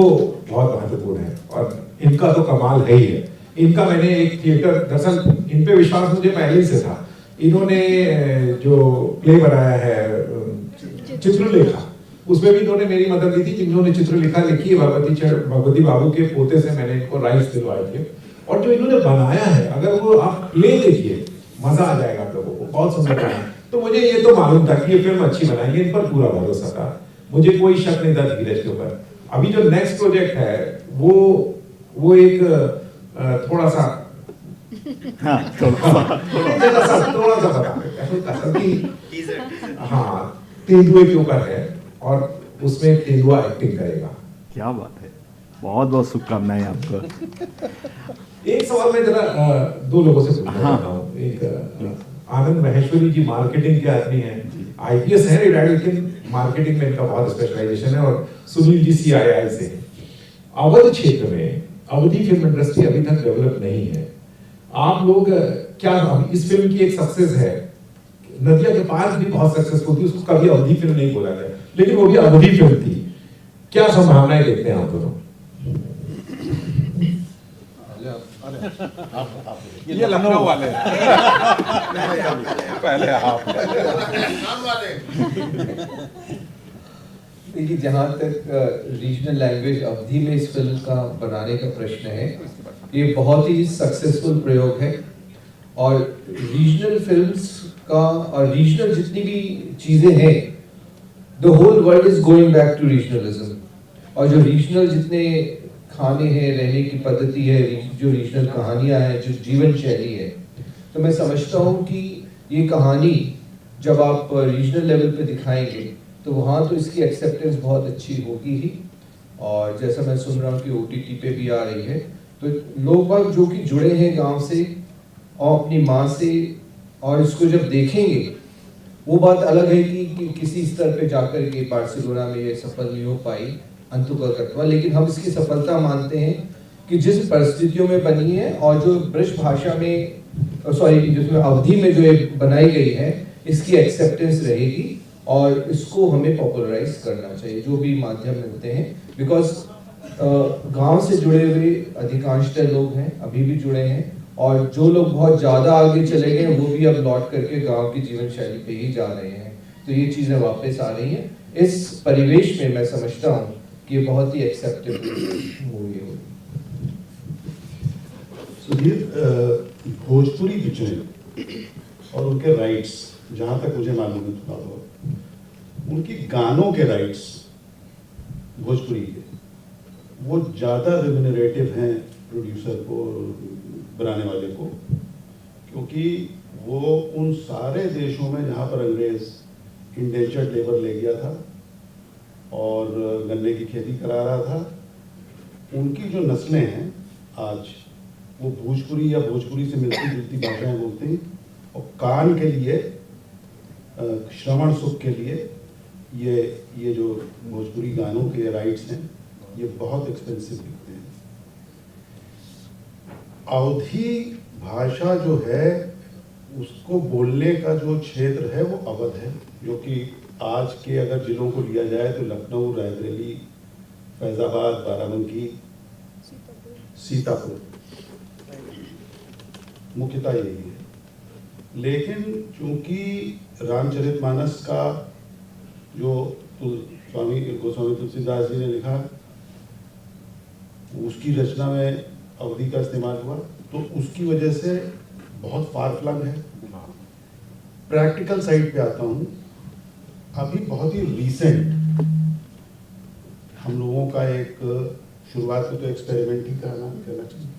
बहुत महत्वपूर्ण है। और इनका तो कमाल है ही है। इनका मैंने एक थिएटर, दरअसल इन पे विश्वास मुझे पहले ही से था। इन्होंने जो प्ले बनाया है चित्रलेखा, उसमें भी इन्होंने मेरी मदद दी थी। जिन्होंने चित्रलेखा लिखी है भगवती बाबू के पोते से मैंने इनको राइट्स दिलवाए थे। और जो इन्होंने बनाया है, अगर वो आप प्ले देखिए, मजा आ जाएगा आप लोगों को, बहुत सुंदर है। तो मुझे ये तो मालूम था कि ये फिल्म अच्छी बनाएंगे, इन पर पूरा भरोसा था, मुझे कोई शक नहीं था धीरज के ऊपर। अभी जो नेक्स्ट प्रोजेक्ट है वो एक थोड़ा सा हाँ, तेंदुए के ऊपर है और उसमें तेंदुआ एक्टिंग करेगा। क्या बात है, बहुत बहुत शुभकामनाएं आपको। एक सवाल मैं जरा दो लोगों से पूछना चाहता हूँ। एक आनंद महेश्वरी जी मार्केटिंग के आदमी हैं, IPS है रिटायर्ड, लेकिन मार्केटिंग में इनका बहुत स्पेशलाइजेशन है। और सुनील जी CII से। अवध क्षेत्र में, अवधी फिल्म इंडस्ट्री अभी तक डेवलप नहीं है, आप लोग क्या इस फिल्म की एक सक्सेस है, नदिया के पार भी बहुत सक्सेसफुल थी, उसको कभी अवधि फिल्म नहीं बोला गया, लेकिन वो भी अवधि फिल्म थी। क्या संभावनाएं देखते हैं आप दोनों? ये लखनऊ वाले पहले आप देखिए, जहाँ तक रीजनल लैंग्वेज अवधि में इस फिल्म का बनाने का प्रश्न है, ये बहुत ही सक्सेसफुल प्रयोग है। और रीजनल फिल्म्स का और रीजनल जितनी भी चीज़ें हैं, the whole world is going back to regionalism. और जो रीजनल जितने खाने हैं, रहने की पद्धति है, जो रीजनल कहानियाँ हैं, जो जीवन शैली है, तो मैं समझता हूँ कि ये कहानी जब आप रीजनल लेवल पे दिखाएंगे तो वहाँ तो इसकी एक्सेप्टेंस बहुत अच्छी होगी ही। और जैसा मैं सुन रहा हूँ कि OTT पे भी आ रही है, तो लोग बाग जो कि जुड़े हैं गांव से और अपनी माँ से, और इसको जब देखेंगे, वो बात अलग है कि किसी स्तर पे जाकर के बार्सिलोना में ये सफल नहीं हो पाई अंतुकर्तवा, लेकिन हम इसकी सफलता मानते हैं कि जिस परिस्थितियों में बनी है और जो ब्रज भाषा में जिसमें अवधि में जो ये बनाई गई है, इसकी एक्सेप्टेंस रहेगी और इसको हमें पॉपुलराइज करना चाहिए जो भी माध्यम मिलते हैं। बिकॉज गांव से जुड़े हुए अधिकांशतः लोग हैं, अभी भी जुड़े हैं, और जो लोग बहुत ज़्यादा आगे चले गए वो भी अब लौट करके गांव की जीवन शैली पे ही जा रहे हैं। तो ये चीज़ें वापस आ रही हैं। इस परिवेश में मैं समझता हूँ कि ये बहुत ही एक्सेप्टेबल मूवी होगी। सुधीर, भोजपुरी पिक्चरें और उनके राइट्स, जहाँ तक मुझे मालूम है थोड़ा बहुत, उनकी गानों के राइट्स भोजपुरी के, वो ज़्यादा रेम्यूनरेटिव हैं प्रोड्यूसर को, बनाने वाले को, क्योंकि वो उन सारे देशों में जहाँ पर अंग्रेज इंडेंचर्ड लेबर ले गया था और गन्ने की खेती करा रहा था, उनकी जो नस्लें हैं आज वो भोजपुरी या भोजपुरी से मिलती जुलती भाषाएं बोलते हैं। और कान के लिए, श्रवण सुख के लिए ये जो भोजपुरी गानों के राइट्स हैं, ये बहुत एक्सपेंसिव बिकते हैं। अवधी भाषा जो है, उसको बोलने का जो क्षेत्र है वो अवध है, जो कि आज के अगर जिलों को लिया जाए तो लखनऊ, रायबरेली, फैजाबाद, बाराबंकी, सीतापुर मुख्यतः यही है। लेकिन चूंकि रामचरितमानस का जो स्वामी गोस्वामी तुलसीदास जी ने लिखा, उसकी रचना में अवधि का इस्तेमाल हुआ, तो उसकी वजह से बहुत फार फ्लंग है। प्रैक्टिकल साइड पे आता हूँ, अभी बहुत ही रीसेंट हम लोगों का एक शुरुआत में तो एक्सपेरिमेंट ही करना चाहिए।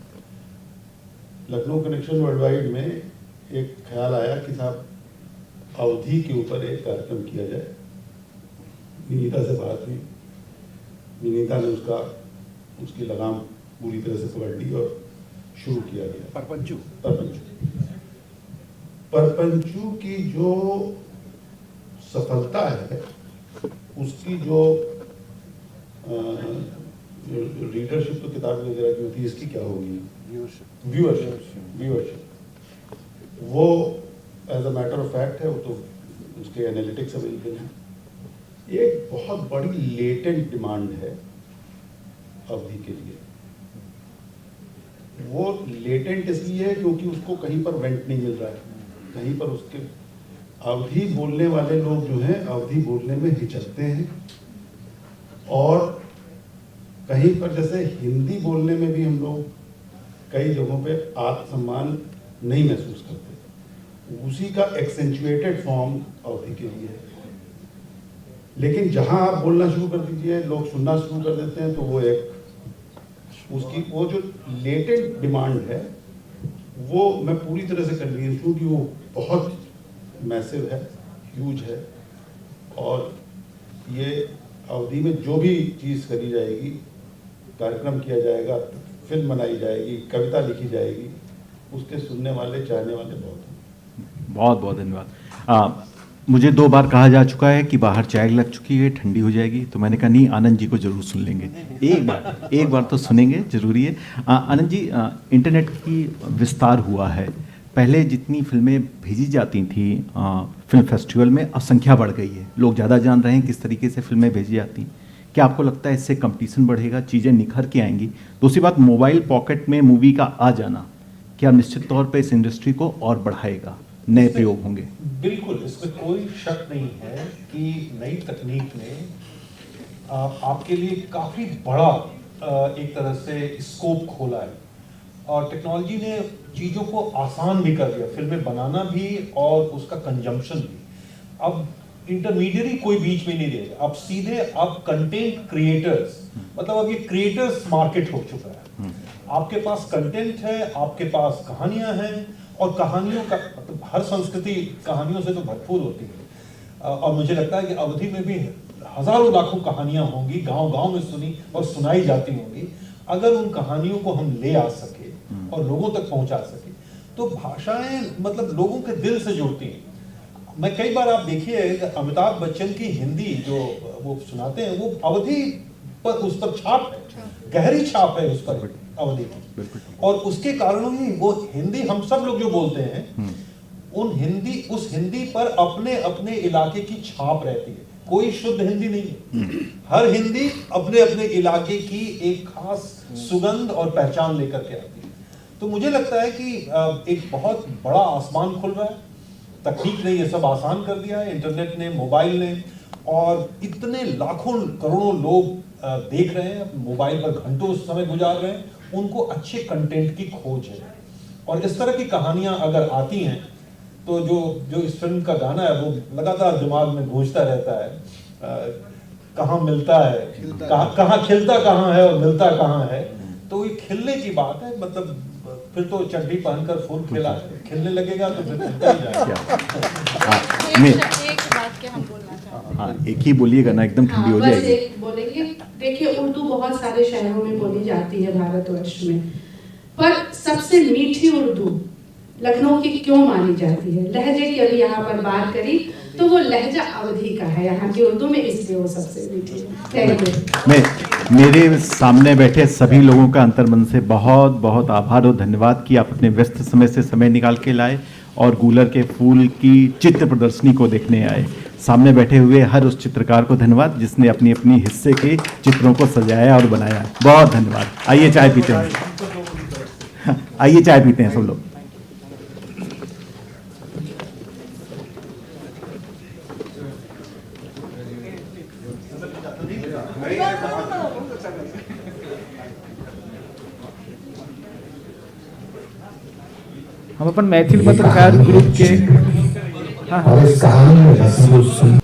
लखनऊ कनेक्शन वर्ल्ड वाइड में एक ख्याल आया कि साहब अवधि के ऊपर एक कार्यक्रम किया जाए। विनीता से बात हुई, विनीता ने उसकी लगाम पूरी तरह से पकड़ ली और शुरू किया गया परपंचू की जो सफलता है, उसकी जो रीडरशिप तो किताब वगैरह की होती है, इसकी क्या होगी, व्यूअरशिप, वो as a matter of fact है, वो तो उसके एनालिटिक्स अवेलेबल हैं। एक बहुत बड़ी लेटेंट डिमांड है अवधि के लिए। वो लेटेंट इसलिए है क्योंकि उसको कहीं पर वेंट नहीं मिल रहा है, कहीं पर उसके अवधि बोलने वाले लोग जो हैं अवधि बोलने में हिचकते हैं, और कहीं पर जैसे हिंदी बोलने में भी हम लोग कई जगहों पे आत्मसम्मान नहीं महसूस करते, उसी का एक्सेंचुएटेड फॉर्म अवधि के लिए है। लेकिन जहां आप बोलना शुरू कर दीजिए, लोग सुनना शुरू कर देते हैं, तो वो एक उसकी वो जो लेटेंट डिमांड है, वो मैं पूरी तरह से कन्विंस हूँ कि वो बहुत मैसिव है, ह्यूज है। और ये अवधि में जो भी चीज़ करी जाएगी, कार्यक्रम किया जाएगा, फिल्म बनाई जाएगी, कविता लिखी जाएगी, उसके सुनने वाले, चाहने वाले बहुत हैं। बहुत बहुत धन्यवाद। मुझे 2 बार कहा जा चुका है कि बाहर चाय लग चुकी है, ठंडी हो जाएगी, तो मैंने कहा नहीं, आनंद जी को जरूर सुन लेंगे। एक बार तो सुनेंगे, जरूरी है। आनंद जी, इंटरनेट की विस्तार हुआ है, पहले जितनी फिल्में भेजी जाती थी फिल्म फेस्टिवल में, अब संख्या बढ़ गई है, लोग ज़्यादा जान रहे हैं किस तरीके से फिल्में भेजी जाती हैं। क्या आपको लगता है इससे कंपटीशन बढ़ेगा, चीज़ें निखर के आएंगी? दूसरी बात, मोबाइल पॉकेट में मूवी का आ जाना क्या निश्चित तौर पे इस इंडस्ट्री को और बढ़ाएगा, नए प्रयोग होंगे? बिल्कुल, इसमें कोई शक नहीं है कि नई तकनीक ने आपके लिए काफ़ी बड़ा एक तरह से स्कोप खोला है, और टेक्नोलॉजी ने चीज़ों को आसान भी कर दिया, फिल्में बनाना भी और उसका कंजम्पशन भी। अब इंटरमीडियरी कोई बीच में नहीं रहेगा, अब सीधे अब कंटेंट क्रिएटर्स, मतलब अब ये क्रिएटर्स मार्केट हो चुका है। आपके पास कंटेंट है, आपके पास कहानियां हैं, और कहानियों का मतलब हर संस्कृति कहानियों से तो भरपूर होती है, और मुझे लगता है कि अवधि में भी हजारों लाखों कहानियां होंगी, गांव-गांव में सुनी और सुनाई जाती होंगी। अगर उन कहानियों को हम ले आ सके और लोगों तक पहुंचा सके, तो भाषाएं मतलब लोगों के दिल से जुड़ती हैं। मैं कई बार, आप देखिए, अमिताभ बच्चन की हिंदी जो वो सुनाते हैं, वो अवधि पर उस पर छाप है, गहरी छाप है उस पर अवधि की, और उसके कारण ही वो हिंदी हम सब लोग जो बोलते हैं, उस हिंदी पर अपने अपने इलाके की छाप रहती है। कोई शुद्ध हिंदी नहीं है, हर हिंदी अपने अपने इलाके की एक खास सुगंध और पहचान लेकर के आती है। तो मुझे लगता है कि एक बहुत बड़ा आसमान खुल रहा है, तकनीक ने ये सब आसान कर दिया है, इंटरनेट ने, मोबाइल ने, और इतने लाखों करोड़ों लोग देख रहे हैं, मोबाइल पर घंटों समय गुजार रहे हैं, उनको अच्छे कंटेंट की खोज है। और इस तरह की कहानियां अगर आती हैं, तो जो इस फिल्म का गाना है वो लगातार दिमाग में गूंजता रहता है, कहाँ मिलता है, कहाँ खिलता कहाँ है और मिलता कहाँ है। तो ये खिलने की बात है, मतलब फिर तो चड्डी पहनकर फूल खिलने लगेगा, तो फिर खिलता ही जाएगा। एक बात के हम बोलना चाहते हैं। हाँ, एक ही बोलिएगा ना, एकदम ठंडी हो जाएगी। एक बोलेंगे, देखिए उर्दू बहुत सारे शहरों में बोली जाती है भारतवर्ष में, पर सबसे मीठी उर्दू लखनऊ की क्यों मानी जाती है? लहजे की अभी यहाँ पर बात करी, तो वो लहजा अवधि का है यहाँ की उर्दू में, इसलिए वो सबसे मीठी है। मेरे सामने बैठे सभी लोगों का अंतर्मन से बहुत बहुत आभार और धन्यवाद कि आप अपने व्यस्त समय से समय निकाल के लाए और गूलर के फूल की चित्र प्रदर्शनी को देखने आए। सामने बैठे हुए हर उस चित्रकार को धन्यवाद जिसने अपनी अपनी हिस्से के चित्रों को सजाया और बनाया। बहुत धन्यवाद। आइए चाय पीते हैं, आइए चाय पीते हैं सब लोग। हम अपन मैथिल पत्रकार ग्रुप के और इस कहानी में